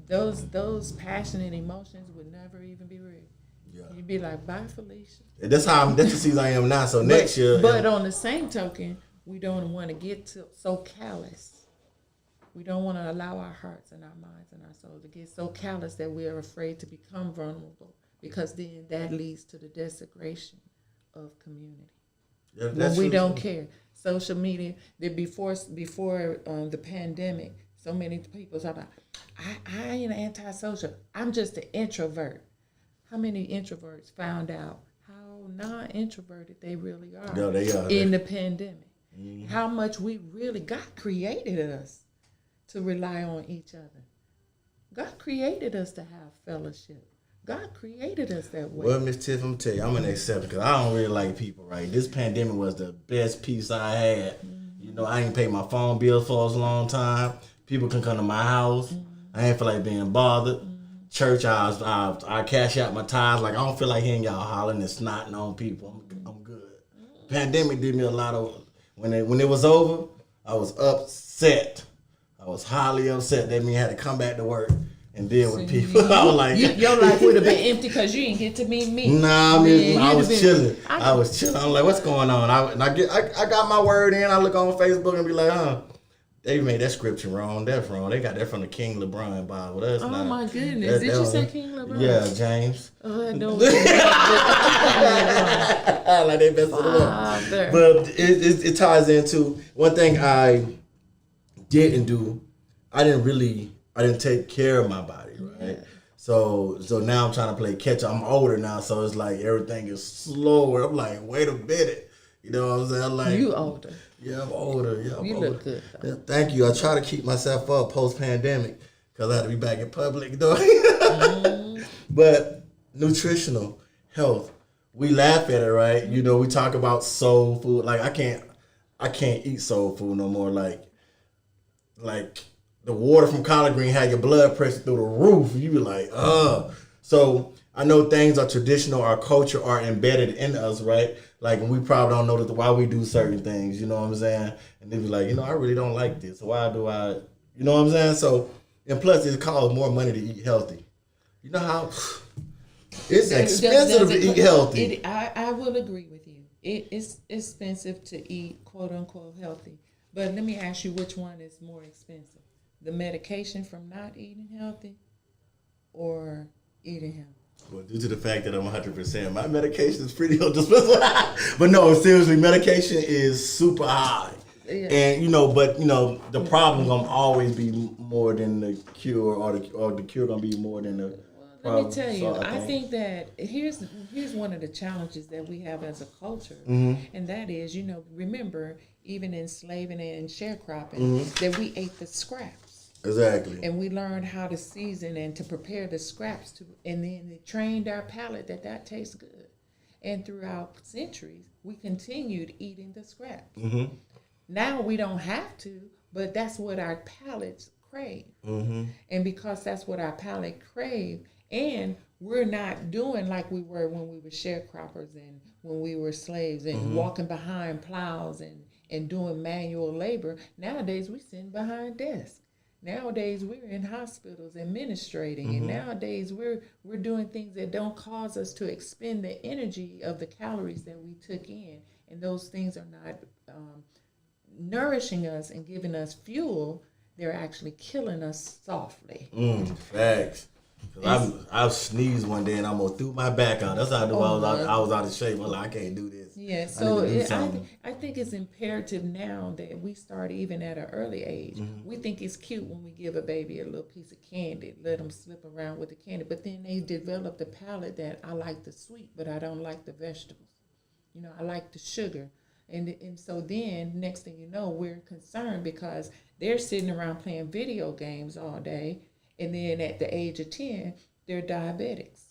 those passionate emotions would never even be real. Yeah. You'd be like, bye, Felicia. And that's the season I am now. So next year. But on the same token, we don't want to get so callous. We don't want to allow our hearts and our minds and our souls to get so callous that we are afraid to become vulnerable, because then that leads to the desecration of community. Yeah, when we don't care. Social media, before the pandemic, so many people talk about, I ain't antisocial. I'm just an introvert. How many introverts found out how non-introverted they really are? No, they are. In the pandemic. Mm-hmm. How much we really, God created us to rely on each other. God created us to have fellowship. God created us that way. Well, Miss Tiff, I'm gonna tell you, I'm an exception because I don't really like people, right? This pandemic was the best piece I had. Mm-hmm. I ain't paid my phone bill for a long time. People can come to my house. Mm-hmm. I ain't feel like being bothered. Mm-hmm. Church, I cash out my tithes. Like, I don't feel like hearing y'all hollering and snotting on people. I'm good. Mm-hmm. Pandemic did me a lot of, when it was over, I was upset. I was highly upset. That means I had to come back to work and deal with people. I was like, your life would have been empty because you didn't get to meet me. Nah, I was chilling. I was chilling. I'm like, what's going on? I got my word in. I look on Facebook and be like, they made that scripture wrong. That's wrong. They got that from the King LeBron Bible. That's not. Oh my goodness! Did you say King LeBron? Yeah, James. I don't. Like they messed it up. But it ties into one thing I didn't do. I didn't take care of my body, right? Yeah. So now I'm trying to play catch up. I'm older now, so it's like everything is slower. I'm like, wait a minute. You know what I'm saying? Like, you older. Yeah, I'm older. Yeah, you look good. Yeah, thank you. I try to keep myself up post-pandemic because I had to be back in public. Mm-hmm. But nutritional health, we laugh at it, right? We talk about soul food. Like I can't eat soul food no more. Like the water from collard green had your blood pressure through the roof. You be like, So I know things are traditional, our culture are embedded in us, right? Like, we probably don't know why we do certain things, you know what I'm saying? And they be like, I really don't like this. So why do I, you know what I'm saying? So, and plus it costs more money to eat healthy. You know how it's expensive to eat healthy. I will agree with you. It's expensive to eat quote unquote healthy. But let me ask you, which one is more expensive? The medication from not eating healthy or eating healthy? Well, due to the fact that I'm 100%, my medication is pretty dispensive. But no, seriously, medication is super high. Yeah. And the problem gonna always be more than the cure, or the cure gonna be more than the problem. Let me tell you, I think that here's one of the challenges that we have as a culture, and that is, remember, even in enslaving and sharecropping, that we ate the scraps. Exactly. And we learned how to season and to prepare the scraps, and then it trained our palate that tastes good. And throughout centuries, we continued eating the scraps. Mm-hmm. Now we don't have to, but that's what our palates crave. Mm-hmm. And because that's what our palate crave, and we're not doing like we were when we were sharecroppers and when we were slaves and walking behind plows and doing manual labor. Nowadays, we're sitting behind desks. Nowadays, we're in hospitals administrating, and nowadays we're doing things that don't cause us to expend the energy of the calories that we took in, and those things are not nourishing us and giving us fuel. They're actually killing us softly. Facts. I sneezed one day and I almost threw my back out. That's how I knew I was out of shape. I'm like, I can't do this. Yeah, so I think it's imperative now that we start even at an early age. We think it's cute when we give a baby a little piece of candy, let them slip around with the candy, but then they develop the palate that I like the sweet, but I don't like the vegetables. I like the sugar. And so then, next thing you know, we're concerned because they're sitting around playing video games all day, and then at the age of 10, they're diabetics.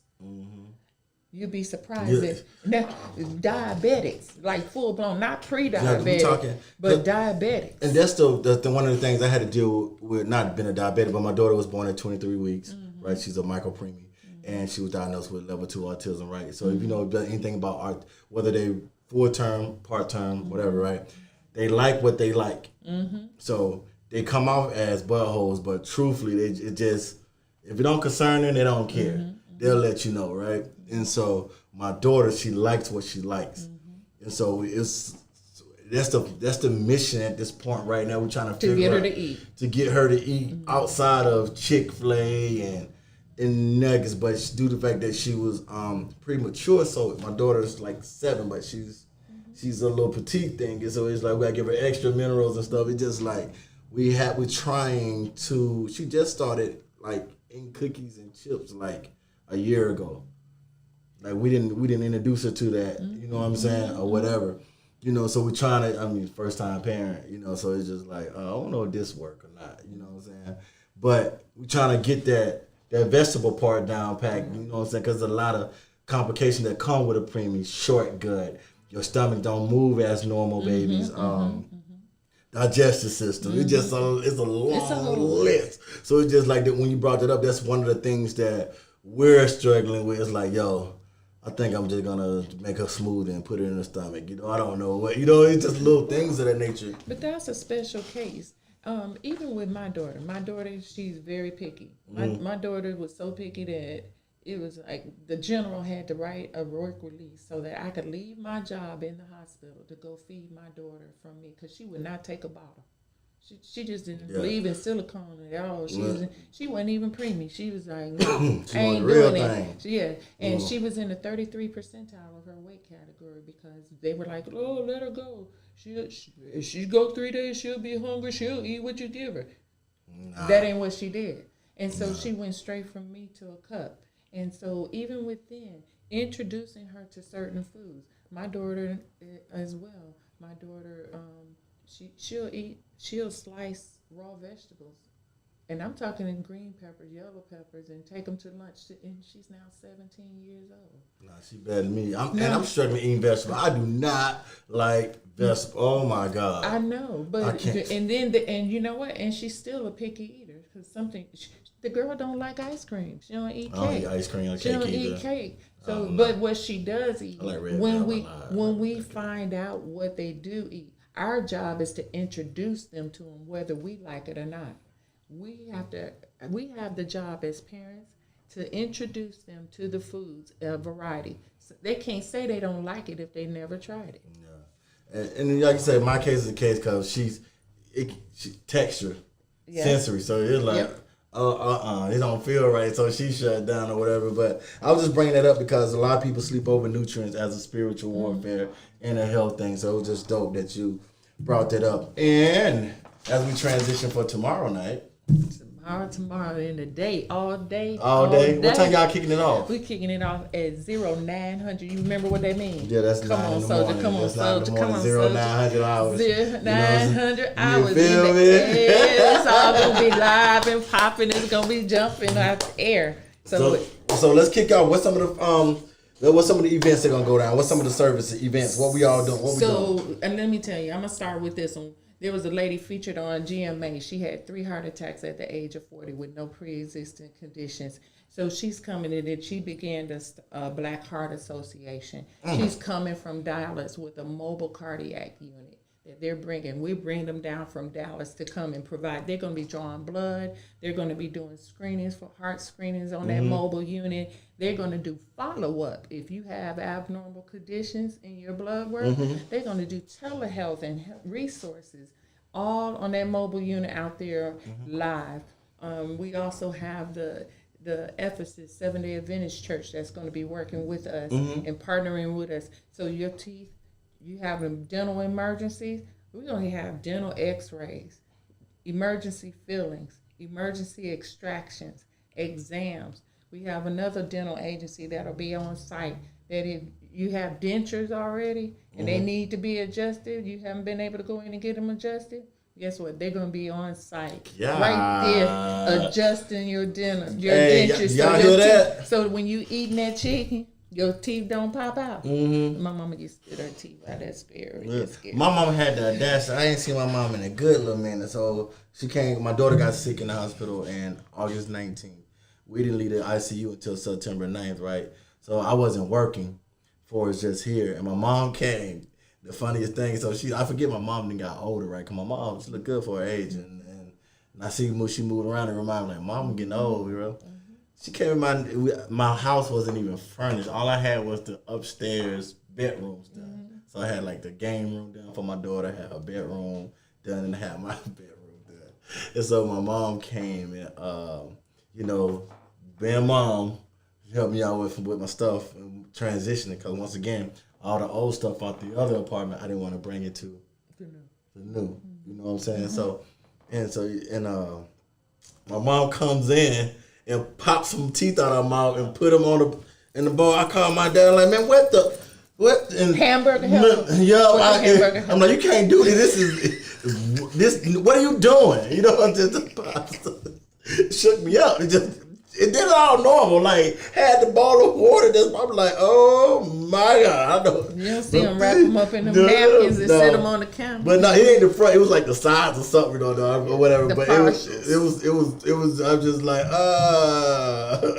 You'd be surprised that now, diabetics, like full blown, not pre-diabetic, but diabetics. And that's the one of the things I had to deal with. Not being a diabetic, but my daughter was born at 23 weeks. Right, she's a micropreemie, and she was diagnosed with level 2 autism. Right, so if you know anything about whether they full term, part term, whatever, right? They like what they like. So they come off as buttholes, but truthfully, it just, if it don't concern them, they don't care. They'll let you know, right? And so my daughter, she likes what she likes. And so that's the mission at this point right now. We're trying to figure out to get her to eat outside of Chick-fil-A and nuggets, but due to the fact that she was premature, so my daughter's like 7, but she's a little petite thing, and so it's like we gotta give her extra minerals and stuff. It's just like we're trying to. She just started like eating cookies and chips like a year ago. Like we didn't introduce her to that, you know what I'm saying, or whatever. So we're trying to. First time parent, so it's just like I don't know if this work or not, you know what I'm saying. But we're trying to get that vegetable part down packed, you know what I'm saying? Because there's a lot of complications that come with a preemie. Short gut, your stomach don't move as normal babies. Digestive system. It's just it's a long list. So it's just like that. When you brought that up, that's one of the things that we're struggling with. It's like, I think I'm just gonna make a smoothie and put it in the stomach. I don't know what. It's just little things of that nature. But that's a special case. Even with my daughter, she's very picky. My daughter was so picky that it was like the general had to write a work release so that I could leave my job in the hospital to go feed my daughter from me, because she would not take a bottle. She just didn't believe in silicone at all. She wasn't even preemie. She was like, no, I ain't doing it. And she was in the 33 percentile of her weight category because they were like, oh, let her go. She go 3 days, she'll be hungry, she'll eat what you give her. That ain't what she did. And so she went straight from me to a cup. And so even within introducing her to certain foods, my daughter as well, she'll slice raw vegetables. And I'm talking in green peppers, yellow peppers, and take them to lunch. And she's now 17 years old. Nah, she better than me. I'm struggling eating vegetables. I do not like vegetables. Oh my God. I know, but I can't. And you know what? And she's still a picky eater because The girl don't like ice cream. She don't eat cake. I don't eat ice cream or She cake don't either. eat cake. So, but what she does eat, I like red when velvet. we find out what they do eat, our job is to introduce them to them, whether we like it or not. We have the job as parents to introduce them to the foods, a variety. So they can't say they don't like it if they never tried it. Yeah. And like you said, my case is the case because she texture, sensory. So it's like, Yep. It don't feel right. So she shut down or whatever. But I was just bringing that up because a lot of people sleep over nutrients as a spiritual warfare and a health thing. So it was just dope that you brought that up. And as we transition for tomorrow night. Tomorrow in the day, all day. What time y'all kicking it off? We kicking it off at 0900. You remember what that means? Yeah, that's 9 in the morning. Come on, That's 9 in the soldier. morning. Come on, 0900 hours. 900 hours. You feel me? It's all gonna be live and popping. It's gonna be jumping out the air. So let's kick out. What's some of the events that gonna go down? What's some of the services, events? What we all doing? What we doing? And let me tell you, I'm gonna start with this one. There was a lady featured on GMA. She had 3 heart attacks at the age of 40 with no pre-existing conditions. So she's coming in and she began the Black Heart Association. She's coming from Dallas with a mobile cardiac unit that they're bringing. We bring them down from Dallas to come and provide. They're going to be drawing blood. They're going to be doing screenings for heart screenings on that mobile unit. They're going to do follow-up. If you have abnormal conditions in your blood work, they're going to do telehealth and resources all on that mobile unit out there live. We also have the Ephesus Seventh-day Adventist Church that's going to be working with us and partnering with us. So your teeth, you have dental emergencies, we're going to have dental x-rays, emergency fillings, emergency extractions, exams. We have another dental agency that'll be on site that if you have dentures already and they need to be adjusted, you haven't been able to go in and get them adjusted, guess what? They're going to be on site right there adjusting your dentures. Y'all hear that? So when you eating that chicken, your teeth don't pop out. My mama used to get her teeth out. That's scary. My mama had the audacity. I ain't seen my mom in a good little minute. So she came. My daughter got sick in the hospital in August 19th. We didn't leave the ICU until September 9th, right? So I wasn't working. Was just here, and my mom came. The funniest thing, so I forget my mom then got older, right? Cause my mom, she looked good for her age, and I see she moved around and remind me like, Mom, I'm getting old, bro. She came in my house wasn't even furnished. All I had was the upstairs bedrooms done. So I had like the game room done for my daughter, had her bedroom done, and I had my bedroom done. And so my mom came and being mom helped me out with my stuff and transitioning. Because once again, all the old stuff out the other apartment, I didn't want to bring it to the new. You know what I'm saying? So my mom comes in and pops some teeth out of her mouth and put them in the bowl. I call my dad like, man, what? And hamburger helper. I'm like, you can't do this. This. What are you doing? You know, it shook me up. It did it all normal. Like, had the bottle of water. I'm like, oh my God. I know. You don't see them wrap them up in them napkins and set them on the counter. But no, it ain't the front. It was like the sides or something, or whatever. But it was. I'm just like,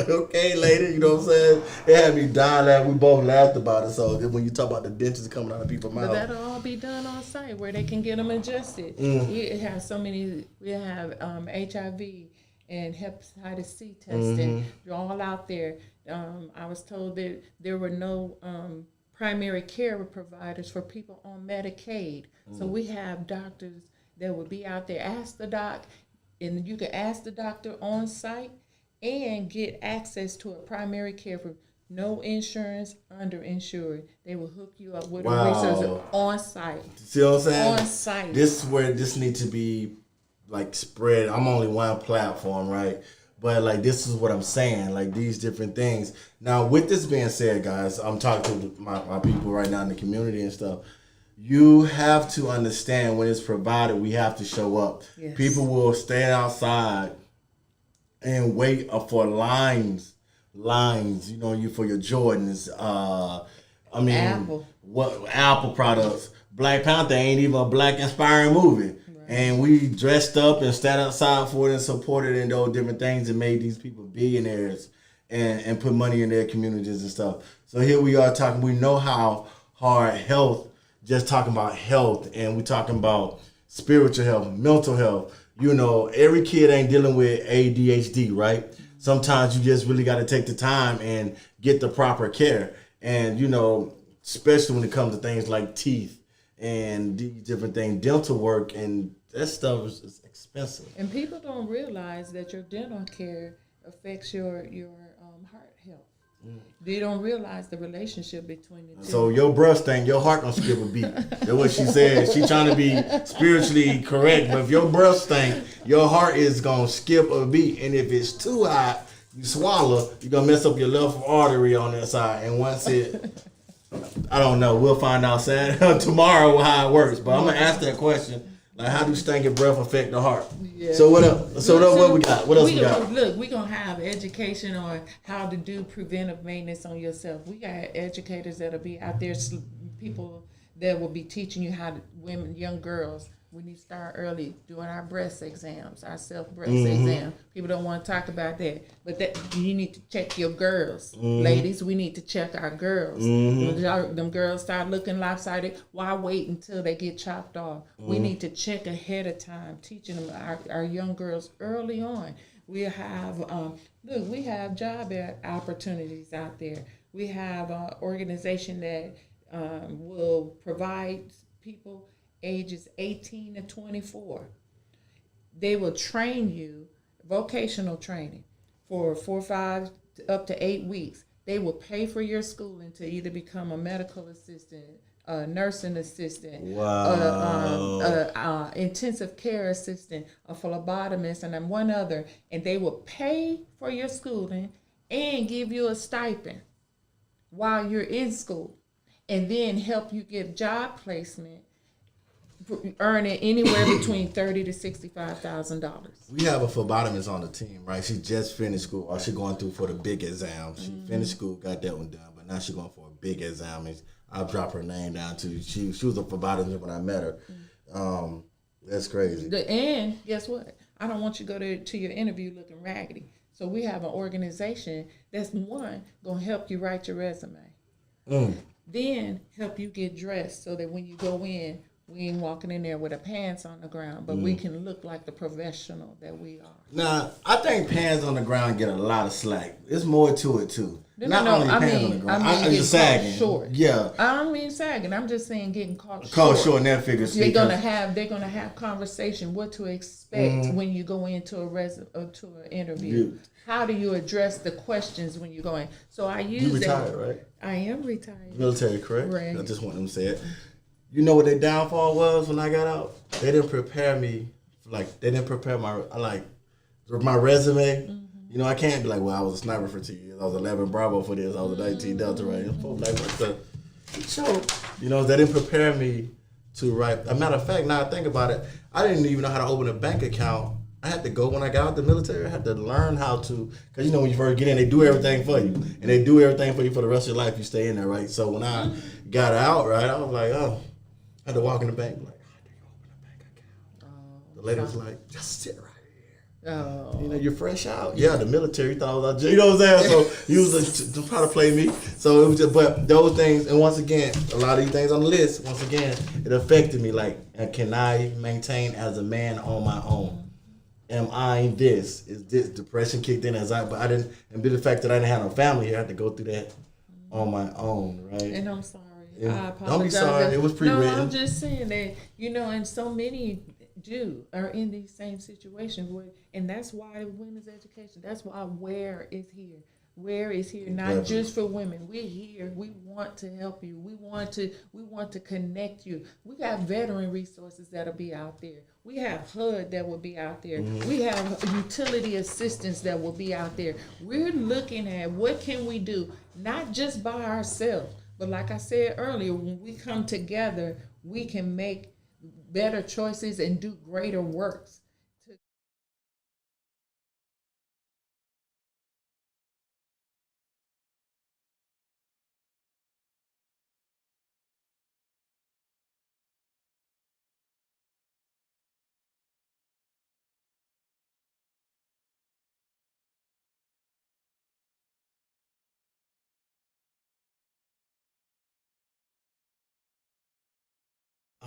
okay, lady. You know what I'm saying? It had me dying. We both laughed about it. So when you talk about the dentures coming out of people's mouths, but that'll all be done on site where they can get them adjusted. We have so many. We have HIV. And hepatitis C testing, they're all out there. I was told that there were no primary care providers for people on Medicaid. So we have doctors that would be out there. Ask the doc, and you can ask the doctor on site and get access to a primary care for no insurance, underinsured. They will hook you up with a resource on site. See what I'm saying? On site. This is where this needs to be like spread. I'm only one platform, right? But like this is what I'm saying, like these different things. Now with this being said, guys, I'm talking to my people right now in the community and stuff. You have to understand when it's provided, we have to show up. Yes. People will stand outside and wait for lines, you know, you for your Jordans. Apple. Apple products. Black Panther ain't even a black inspiring movie. And we dressed up and sat outside for it and supported and those different things and made these people billionaires and put money in their communities and stuff. So here we are talking. We know how hard health, just talking about health, and we're talking about spiritual health, mental health. You know, every kid ain't dealing with ADHD, right? Sometimes you just really got to take the time and get the proper care. And, you know, especially when it comes to things like teeth and these different things, dental work, and that stuff is expensive. And people don't realize that your dental care affects your heart health. They don't realize the relationship between the two. So your breath stink, your heart gonna skip a beat. That's what she said. She trying to be spiritually correct, but if your breath stink, your heart is gonna skip a beat. And if it's too hot, you swallow, you're gonna mess up your left artery on that side. And once I don't know, we'll find out tomorrow how it works. But I'm gonna ask that question. Like, how do stinking breath affect the heart? Yeah. So what else? What we got? What else we got? Look, we're going to have education on how to do preventive maintenance on yourself. We got educators that'll be out there, people that will be teaching you how to, young girls, we need to start early doing our breast exams, our self-breast exam. People don't want to talk about that. But that you need to check your girls. Ladies, we need to check our girls. Them girls start looking lopsided. Why wait until they get chopped off? We need to check ahead of time, teaching them our young girls early on. We have, we have job opportunities out there. We have an organization that will provide people ages 18 to 24. They will train you, vocational training, for 4 or 5 up to 8 weeks. They will pay for your schooling to either become a medical assistant, a nursing assistant, intensive care assistant, a phlebotomist, and then one other. And they will pay for your schooling and give you a stipend while you're in school, and then help you get job placement, earning anywhere between $30,000 to $65,000. We have a phlebotomist on the team, right? She just finished school, or she going through for the big exam. She finished school, got that one done, but now she's going for a big exam. And I'll drop her name down too. She was a phlebotomist when I met her. That's crazy. And guess what? I don't want you to go to your interview looking raggedy. So we have an organization that's going to help you write your resume. Then help you get dressed so that when you go in, we ain't walking in there with our pants on the ground, but we can look like the professional that we are. Now, I think pants on the ground get a lot of slack. There's more to it too. Not only pants on the ground. I'm just sagging. Short. Yeah. I don't mean sagging. I'm just saying getting caught short. Caught short in that figure. They're gonna have conversation. What to expect when you go into an interview. Yeah. How do you address the questions when you go in? So I use You retired, right? I am retired. Military, correct? Right. I just want them to say it. You know what their downfall was when I got out? They didn't prepare me. They didn't prepare my resume. You know, I can't be like, well, I was a sniper for 2 years. I was 11 Bravo for this. I was a 19 Delta, right? So, you know, they didn't prepare me to write. As a matter of fact, now I think about it, I didn't even know how to open a bank account. I had to go when I got out the military. I had to learn how to, because you know when you first get in, they do everything for you, and they do everything for you for the rest of your life. You stay in there, right? So when I got out, right, I was like, I had to walk in the bank, like, how do you open a bank account? The lady was like, just sit right here. You know, you're fresh out. Yeah, the military thought I was out, you know what I'm saying? So he was like, trying to play me. So it was just, but those things, and once again, a lot of these things on the list, once again, it affected me. Like, can I maintain as a man on my own? Am I this? Is this depression kicked in but I didn't, and the fact that I didn't have no family here, I had to go through that on my own, right? And I'm sorry. Yeah. I apologize. Don't be sorry. It was pre-written. No, I'm just saying that, you know, and so many are in these same situations, and that's why women's education, that's why WARE is here. WARE is here, not just for women. We're here. We want to help you. We want to connect you. We got veteran resources that'll be out there. We have HUD that will be out there. We have utility assistance that will be out there. We're looking at what can we do, not just by ourselves, but like I said earlier, when we come together, we can make better choices and do greater works.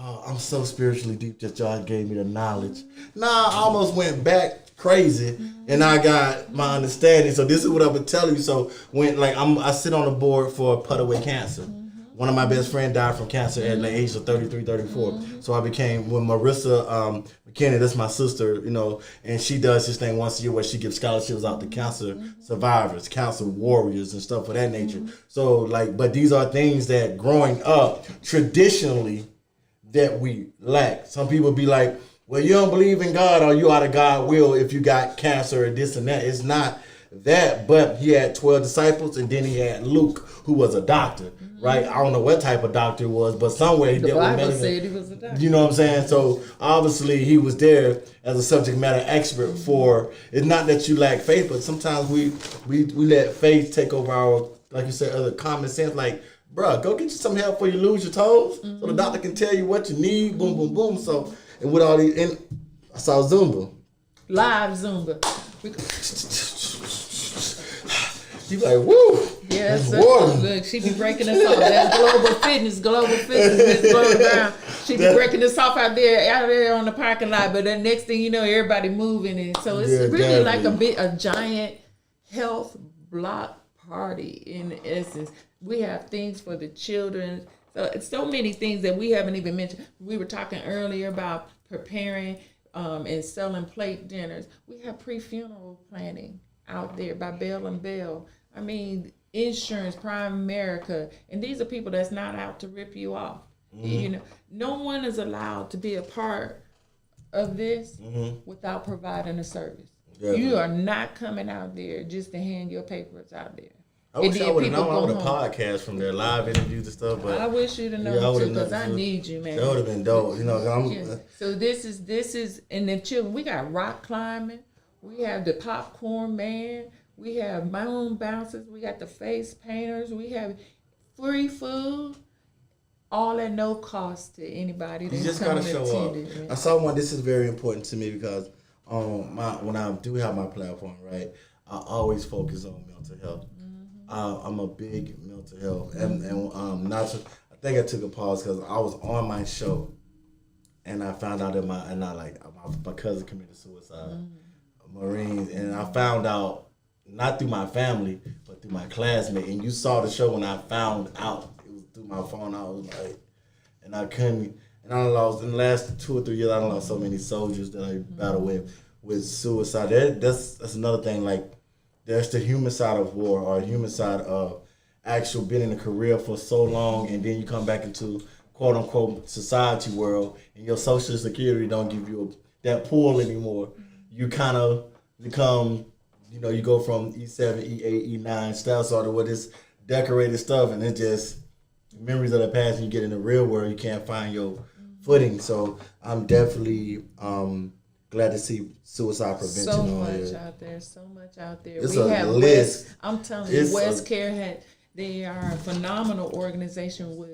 Oh, I'm so spiritually deep that y'all gave me the knowledge. Nah, I almost went back crazy, and I got my understanding. So this is what I've been telling you. So when I sit on the board for Put Away Cancer. One of my best friends died from cancer at the age of 33, 34. So I became with Marissa McKinney, that's my sister, and she does this thing once a year where she gives scholarships out to cancer survivors, cancer warriors, and stuff of that nature. So but these are things that growing up traditionally that we lack. Some people be like, well, you don't believe in God or you out of God's will if you got cancer or this and that. It's not that, but he had 12 disciples, and then he had Luke, who was a doctor, right? I don't know what type of doctor it was, but somewhere he dealt with medicine. The Bible said he was a doctor. You know what I'm saying? So obviously he was there as a subject matter expert for, it's not that you lack faith, but sometimes we let faith take over our, like you said, other common sense, like, bruh, go get you some help before you lose your toes, so the doctor can tell you what you need, boom, boom, boom. So, and with all these, and I saw Zumba. Live Zumba. You like, woo! Yes, look, she be breaking us off. That's global fitness, Miss Gloria Brown. She be breaking us off out there on the parking lot. But the next thing you know, everybody moving, and so it's really like a giant health block party in essence. We have things for the children. So it's so many things that we haven't even mentioned. We were talking earlier about preparing and selling plate dinners. We have pre-funeral planning out there by Bell and Bell. I mean, insurance, Prime America, and these are people that's not out to rip you off. No one is allowed to be a part of this without providing a service. You are not coming out there just to hand your papers out there. I wish I would have known the podcast from their live interviews and stuff, but I wish you'd have known too, because I need you, man. That would have been dope, So this is, and the children. We got rock climbing. We have the popcorn man. We have moon bouncers. We got the face painters. We have free food, all at no cost to anybody. You just gotta show up. I saw one. This is very important to me because when I do have my platform, right, I always focus on mental health. I'm a big mental health, and I think I took a pause because I was on my show, and I found out that my cousin committed suicide, Marines, and I found out not through my family but through my classmate. And you saw the show when I found out it was through my phone. I was like, and I couldn't, and I lost in the last 2 or 3 years. I lost so many soldiers that I battled with suicide. That's another thing. Like, there's the human side of war, or human side of actual being in a career for so long, and then you come back into quote unquote society world, and your social security don't give you that pull anymore. You kind of become, you go from E7, E8, E9 style sort of with this decorated stuff, and it's just memories of the past. And you get in the real world, you can't find your footing. So I'm definitely glad to see suicide prevention. So much out there. It's we a have list. I'm telling you, West Care they are a phenomenal organization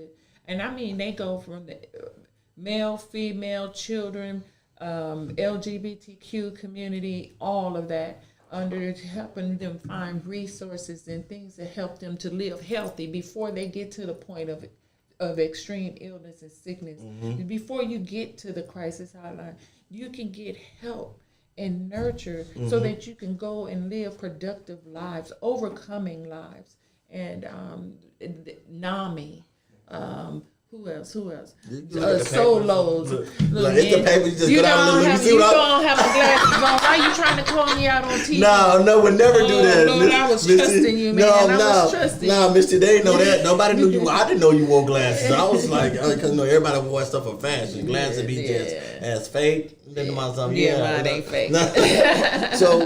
and I mean, they go from the male, female, children, LGBTQ community, all of that, under helping them find resources and things that help them to live healthy before they get to the point of extreme illness and sickness. Before you get to the crisis hotline, you can get help and nurture so that you can go and live productive lives, overcoming lives. And NAMI, who else? Solos. Look, it's the paper. You just you don't have my glasses on. Why are you trying to call me out on TV? No, we'll never do that. Lord, I was trusting you, man. I was trusting you. No, Mister, they didn't know that. Nobody knew you. I didn't know you wore glasses. I was like, because everybody wore stuff for fashion. Glasses be just as fake. Mine ain't fake. So,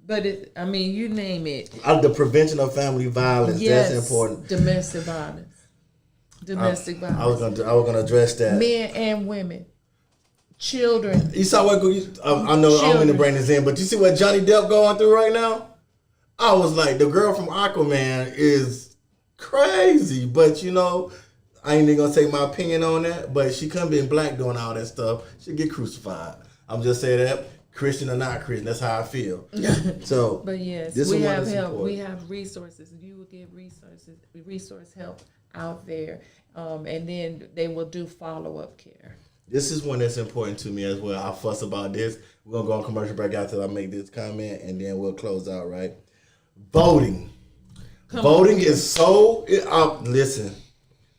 but you name it. The prevention of family violence. Yes, that's important. Domestic violence. Violence. I was gonna address that. Men and women, children. You saw what? I know I'm going to bring this in, but you see what Johnny Depp going through right now? I was like, the girl from Aquaman is crazy, but I ain't even gonna say my opinion on that. But she couldn't be black doing all that stuff. She'd get crucified. I'm just saying that. Christian or not Christian, that's how I feel. So, but yes, we have help. We have resources. You will get resource help out there, and then they will do follow-up care. This is one that's important to me as well. I fuss about this. We're going to go on commercial break after I make this comment, and then we'll close out, right? Voting. Voting is so... listen,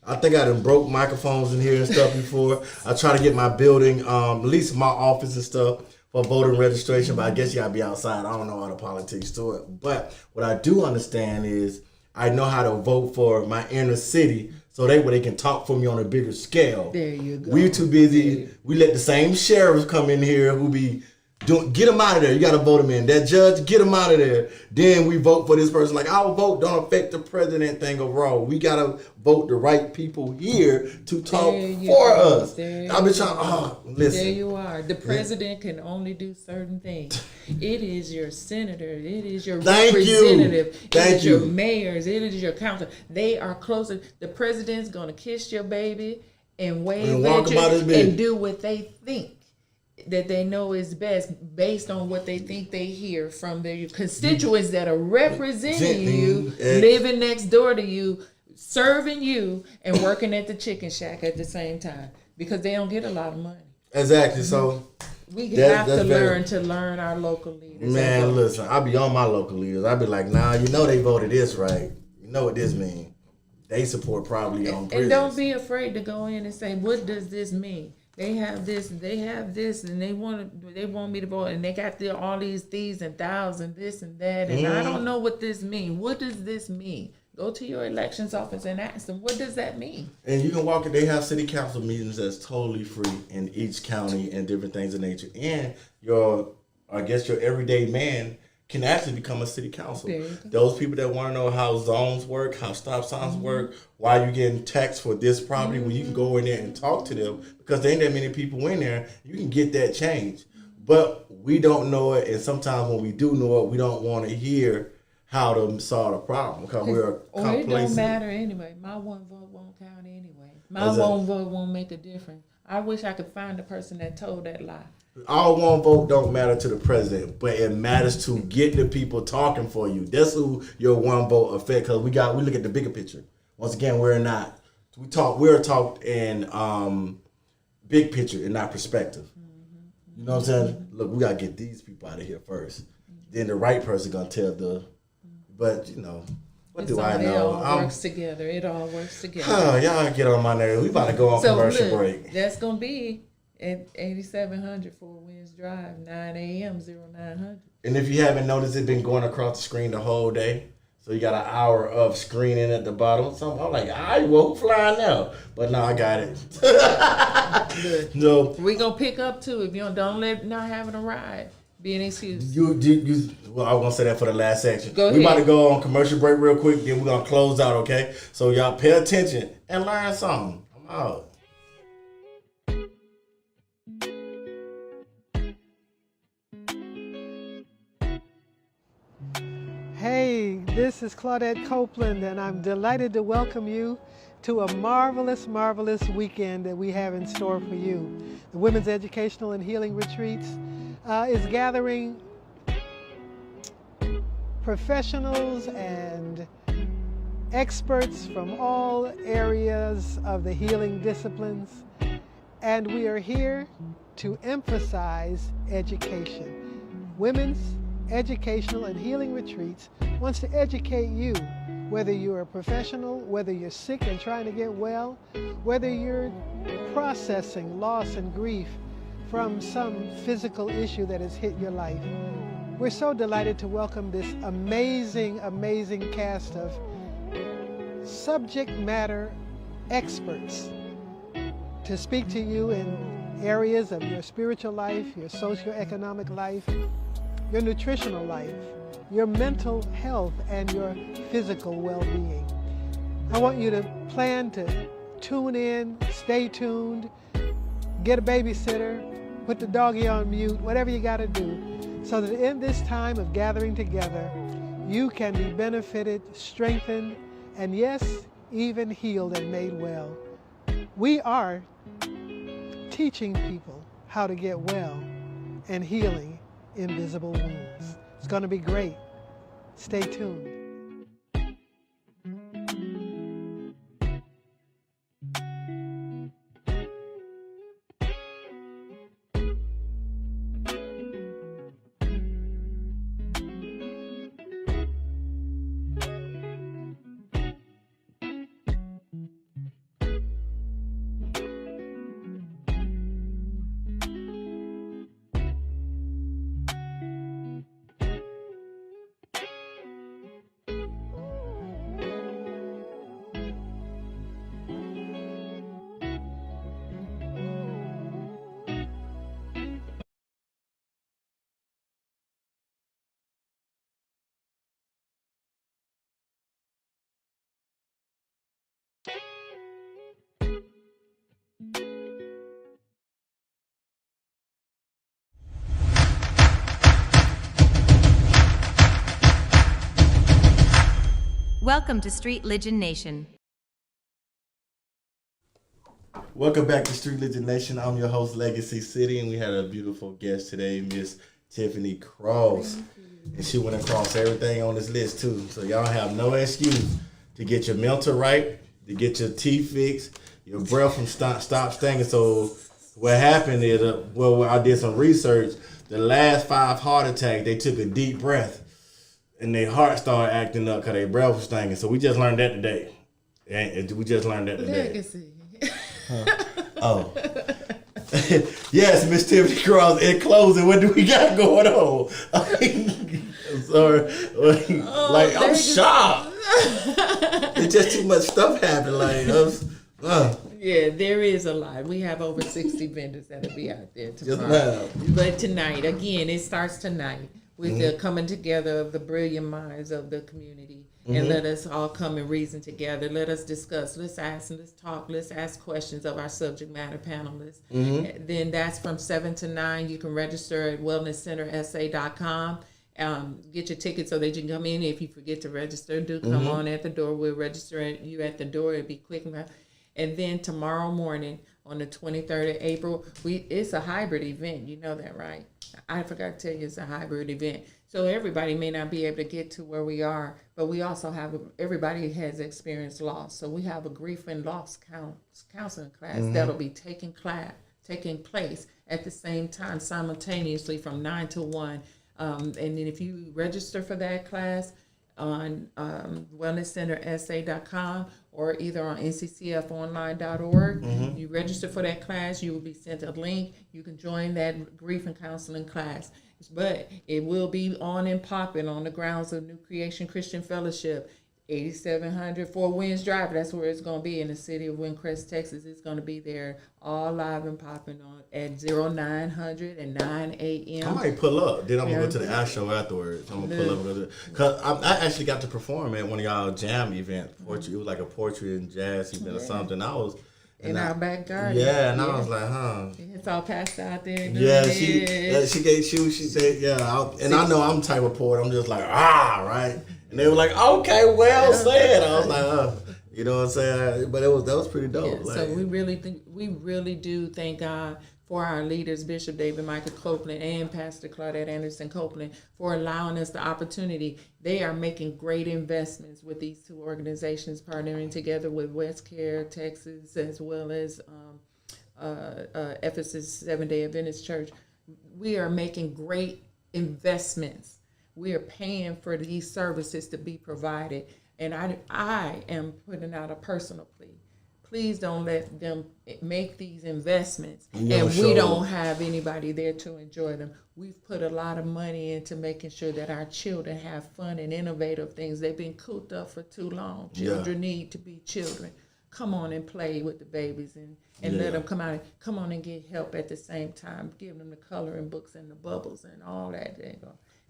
I think I done broke microphones in here and stuff before. I try to get my building, at least my office and stuff, for voting registration, but I guess you got to be outside. I don't know all the politics to it. But what I do understand is I know how to vote for my inner city so they can talk for me on a bigger scale. There you go. We're too busy. We let the same sheriffs come in here who be get them out of there. You got to vote them in. That judge, get them out of there. Then we vote for this person. Like, our vote don't affect the president thing overall. We got to vote the right people here to talk for us. I've been trying, listen. There you are. The president can only do certain things. It is your senator. It is your representative. It is your mayors. It is your council. They are closer. The president's going to kiss your baby and wave at you and do what they think that they know is best based on what they think they hear from their constituents that are representing you, living next door to you, serving you, and working at the chicken shack at the same time because they don't get a lot of money. Exactly. So we have to learn our local leaders. Man, listen, I be on my local leaders. I be like, nah, you know they voted this right. You know what this means. They support probably on prisons. And don't be afraid to go in and say, what does this mean? They have this, and they want me to vote, and they got all these thieves and thous and this and that, and I don't know what this means. What does this mean? Go to your elections office and ask them, what does that mean? And you can walk in, they have city council meetings that's totally free in each county and different things of nature. And your everyday man can actually become a city council. Those people that want to know how zones work, how stop signs work, why you getting taxed for this property, when you can go in there and talk to them, because there ain't that many people in there, you can get that change. But we don't know it, and sometimes when we do know it, we don't want to hear how to solve the problem because we're complacent. It don't matter anyway. My one vote won't count anyway. My one vote won't make a difference. I wish I could find the person that told that lie. Our one vote don't matter to the president, but it matters to get the people talking for you. That's who your one vote affect. Because we look at the bigger picture. Once again, we're talked in big picture and not perspective. You know what I'm saying? Look, we gotta get these people out of here first. Then the right person gonna tell but you know. What do I know? It all works together. It all works together. Y'all get on my nerves. We about to go on commercial break. That's gonna be at 8700 Four Winds Drive, 9 a.m. 0900. And if you haven't noticed, it's been going across the screen the whole day. So you got an hour of screening at the bottom. So I'm like, who flying now? But no, I got it. Good. No, we gonna pick up too. If you don't let not having a ride be an excuse. Well, I was gonna say that for the last section. We about to go on commercial break real quick. Then we're gonna close out. Okay, so y'all pay attention and learn something. I'm out. Hey, this is Claudette Copeland, and I'm delighted to welcome you to a marvelous, marvelous weekend that we have in store for you. The Women's Educational and Healing Retreats is gathering professionals and experts from all areas of the healing disciplines, and we are here to emphasize education. Women's Educational and Healing Retreats wants to educate you, whether you're a professional, whether you're sick and trying to get well, whether you're processing loss and grief from some physical issue that has hit your life. We're so delighted to welcome this amazing, amazing cast of subject matter experts to speak to you in areas of your spiritual life, your socioeconomic life, your nutritional life, your mental health, and your physical well-being. I want you to plan to tune in, stay tuned, get a babysitter, put the doggy on mute, whatever you got to do, so that in this time of gathering together, you can be benefited, strengthened, and yes, even healed and made well. We are teaching people how to get well and healing invisible wounds. It's going to be great. Stay tuned. Welcome to Streetligion Nation. Welcome back to Streetligion Nation. I'm your host, Legacy City, and we had a beautiful guest today, Miss Tiffany Cross. And she went across everything on this list, too. So y'all have no excuse to get your mental right, to get your teeth fixed, your breath from stop stinking. So what happened is, I did some research. The last 5 heart attacks, they took a deep breath, and their heart started acting up because their breath was stinking. So we just learned that today. And we just learned that today. Legacy. Oh. Yes, Miss Tiffany Cross, in closing, what do we got going on? I'm sorry. I'm shocked. It's just too much stuff happening. Yeah, there is a lot. We have over 60 vendors that'll be out there tomorrow. Yes, ma'am. But tonight, again, it starts tonight with the coming together of the brilliant minds of the community. And let us all come and reason together. Let us discuss. Let's ask and let's talk. Let's ask questions of our subject matter panelists. Then that's from 7 to 9. You can register at wellnesscentersa.com. Get your ticket so that you can come in. If you forget to register, do come on at the door. We'll register you at the door. It'll be quick. And then tomorrow morning on the 23rd of April, it's a hybrid event. You know that, right? I forgot to tell you it's a hybrid event. So everybody may not be able to get to where we are, but we also have, everybody has experienced loss. So we have a grief and loss counseling class that'll be taking place at the same time, simultaneously from 9 to 1. And then if you register for that class on wellnesscentersa.com or either on nccfonline.org, you register for that class, you will be sent a link. You can join that grief and counseling class. But it will be on and popping on the grounds of New Creation Christian Fellowship, 8700 Four Winds Drive. That's where it's going to be in the city of Windcrest, Texas. It's going to be there all live and popping on at 0900 and 9 a.m. I might pull up. Then I'm going to go to the ash show afterwards. I'm going to pull up and go to it. Because I actually got to perform at one of y'all jam events. It was like a poetry and jazz event or something. In our back garden. Yeah, and I was like, huh. It's all passed out there. Yeah, she said, and I know I'm the type of poet, I'm just like, right? And they were like, okay, well said. I was like, you know what I'm saying? But that was pretty dope. Yeah, so we really do thank God for our leaders, Bishop David Michael Copeland and Pastor Claudette Anderson Copeland, for allowing us the opportunity. They are making great investments with these two organizations, partnering together with West Care, Texas, as well as Ephesus Seventh-day Adventist Church. We are making great investments. We are paying for these services to be provided. And I am putting out a personal plea. Please don't let them make these investments and we don't have anybody there to enjoy them. We've put a lot of money into making sure that our children have fun and innovative things. They've been cooped up for too long. Children need to be children. Come on and play with the babies and let them come out. Come on and get help at the same time. Give them the coloring books and the bubbles and all that.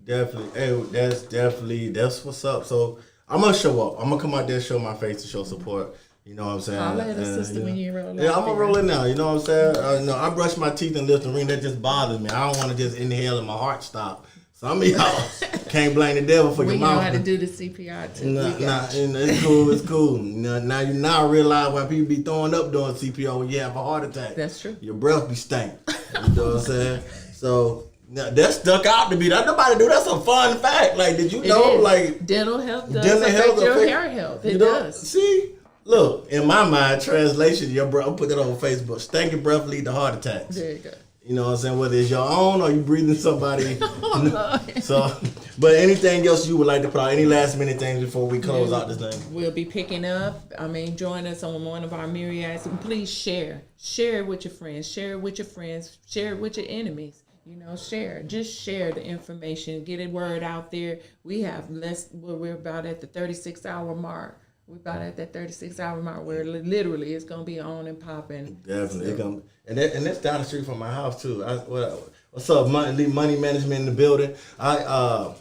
Definitely. Hey, that's what's up. So I'm going to show up. I'm going to come out there, show my face to show support. You know what I'm saying? I'll let a sister when you roll out. Yeah, I'm going to roll it now. You know what I'm saying? I brush my teeth and lift the ring. That just bothers me. I don't want to just inhale and my heart stop. Some of y'all can't blame the devil for your mouth. We know how to do the CPR too. It's cool. Now you now realize why people be throwing up doing CPR when you have a heart attack. That's true. Your breath be stank. You know what I'm saying? So that stuck out to me. That nobody do. That's a fun fact. Like, did you know? Like, dental health does affect your hair health. It does. See. Look, in my mind, translation, your breath, I'll put that on Facebook. Stinking breath lead to heart attacks. There you go. You know what I'm saying? Whether it's your own or you breathing somebody. So, but anything else you would like to put out? Any last minute things before we close out this thing? We'll be picking up. Join us on one of our myriads. And please share. Share it with your friends. Share it with your friends. Share it with your enemies. Share. Just share the information. Get a word out there. We're about at the 36-hour mark. We're about at that 36-hour mark where literally it's gonna be on and popping. Definitely, so. And that's down the street from my house too. What's up, money management in the building? I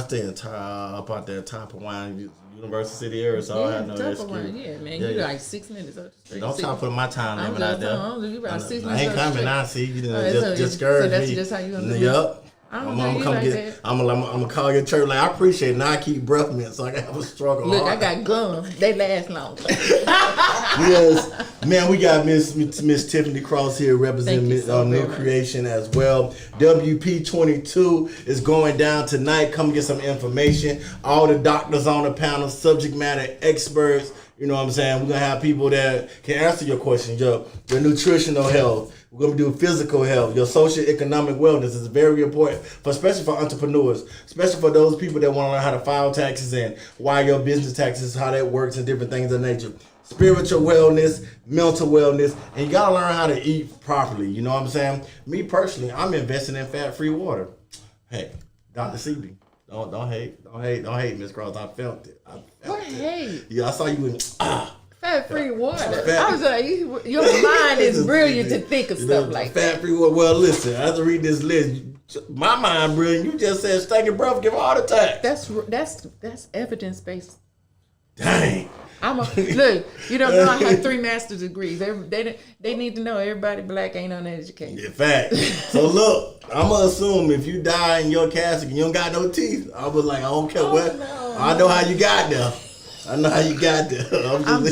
stay up out there, top of Wine, University City area, so I have no excuse. Yeah, man, you like 6 minutes up the street. Don't try to put my time limit out there. You about 6 minutes. I ain't coming now. See, you just so discourage me. So that's just how you gonna do it. Yup. don't know you like that. I'm gonna call your church. Like, I appreciate it. Now I keep breath mint so I can have a struggle. Look, I got gum. They last longer. Yes, man. We got Miss Tiffany Cross here representing New Creation as well. WP22 is going down tonight. Come get some information. All the doctors on the panel, subject matter experts. You know what I'm saying? We're gonna have people that can answer your questions. Your nutritional health. We're gonna do physical health. Your social economic wellness is very important, especially for entrepreneurs, especially for those people that want to learn how to file taxes and why your business taxes, how that works, and different things of nature. Spiritual wellness, mental wellness, and you gotta learn how to eat properly. You know what I'm saying? Me personally, I'm investing in fat-free water. Hey, Dr. CB. Don't hate, Miss Cross. I felt it. What hate? Yeah, I saw you in fat-free water. I was like, your mind is brilliant to think of stuff like that. Fat-free water. Well, listen, I have to read this list. My mind brilliant. You just said stinking breath give a heart attack. That's evidence-based. Dang. Look, you don't know I have 3 master's degrees. They need to know everybody black ain't uneducated. In fact. So look, I'm gonna assume if you die in your casket and you don't got no teeth, I was like, I don't care what. No. I know how you got there. I know how you got there. I'm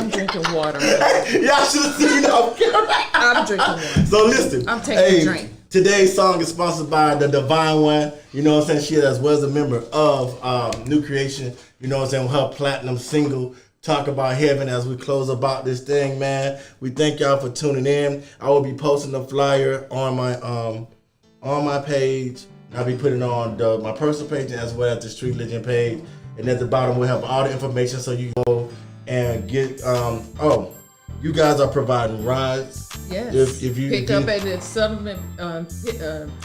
drinking water. Y'all should have seen I'm drinking water. So listen. I'm taking a drink. Today's song is sponsored by the Divine One. You know what I'm saying? She as well as a member of New Creation. You know what I'm saying? Her platinum single. Talk about heaven as we close about this thing, man. We thank y'all for tuning in. I will be posting the flyer on my page. I'll be putting it on my personal page as well as the Streetligion page. And at the bottom we'll have all the information so you can go and get you guys are providing rides. Yes. If you pick up at the Sullivan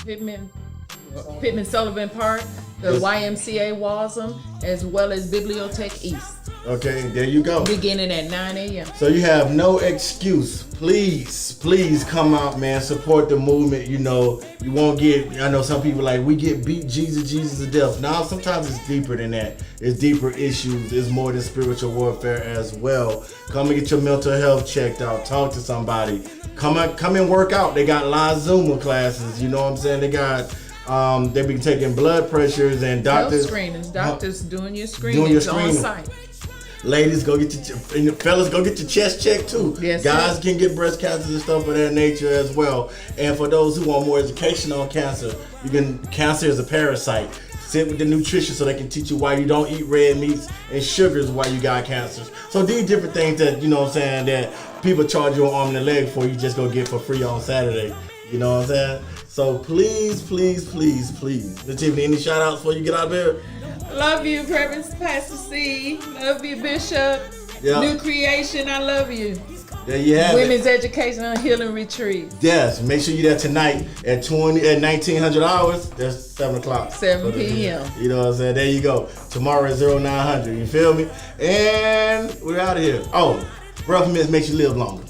Pittman Sullivan Park, the YMCA Walsham, as well as Bibliothèque East. Okay, there you go. Beginning at 9 a.m. So you have no excuse. Please come out, man. Support the movement. You know, you won't get, I know some people like, we get beat Jesus to death. Now, sometimes it's deeper than that. It's deeper issues. It's more than spiritual warfare as well. Come and get your mental health checked out. Talk to somebody. Come and work out. They got live Zoom classes. You know what I'm saying? They got... they've been taking blood pressures and doctors. Health screenings. Doctors doing your screenings on site. Ladies, go get your fellas, go get your chest checked too. Yes, guys can get breast cancer and stuff of that nature as well. And for those who want more education on cancer, cancer is a parasite. Sit with the nutrition so they can teach you why you don't eat red meats and sugars why you got cancers. So these different things that, you know what I'm saying, that people charge you an arm and a leg for, you just go get for free on Saturday. You know what I'm saying? So please. Ms. Tiffany, any shout outs before you get out of here? Love you, Reverend Pastor C. Love you, Bishop. Yep. New Creation, I love you. There you have Women's Educational Healing Retreat. Yes, make sure you're there tonight at 1900 hours. That's 7 o'clock. 7 p.m. You know what I'm saying? There you go. Tomorrow is 0900. You feel me? And we're out of here. Oh, breath mints makes you live longer.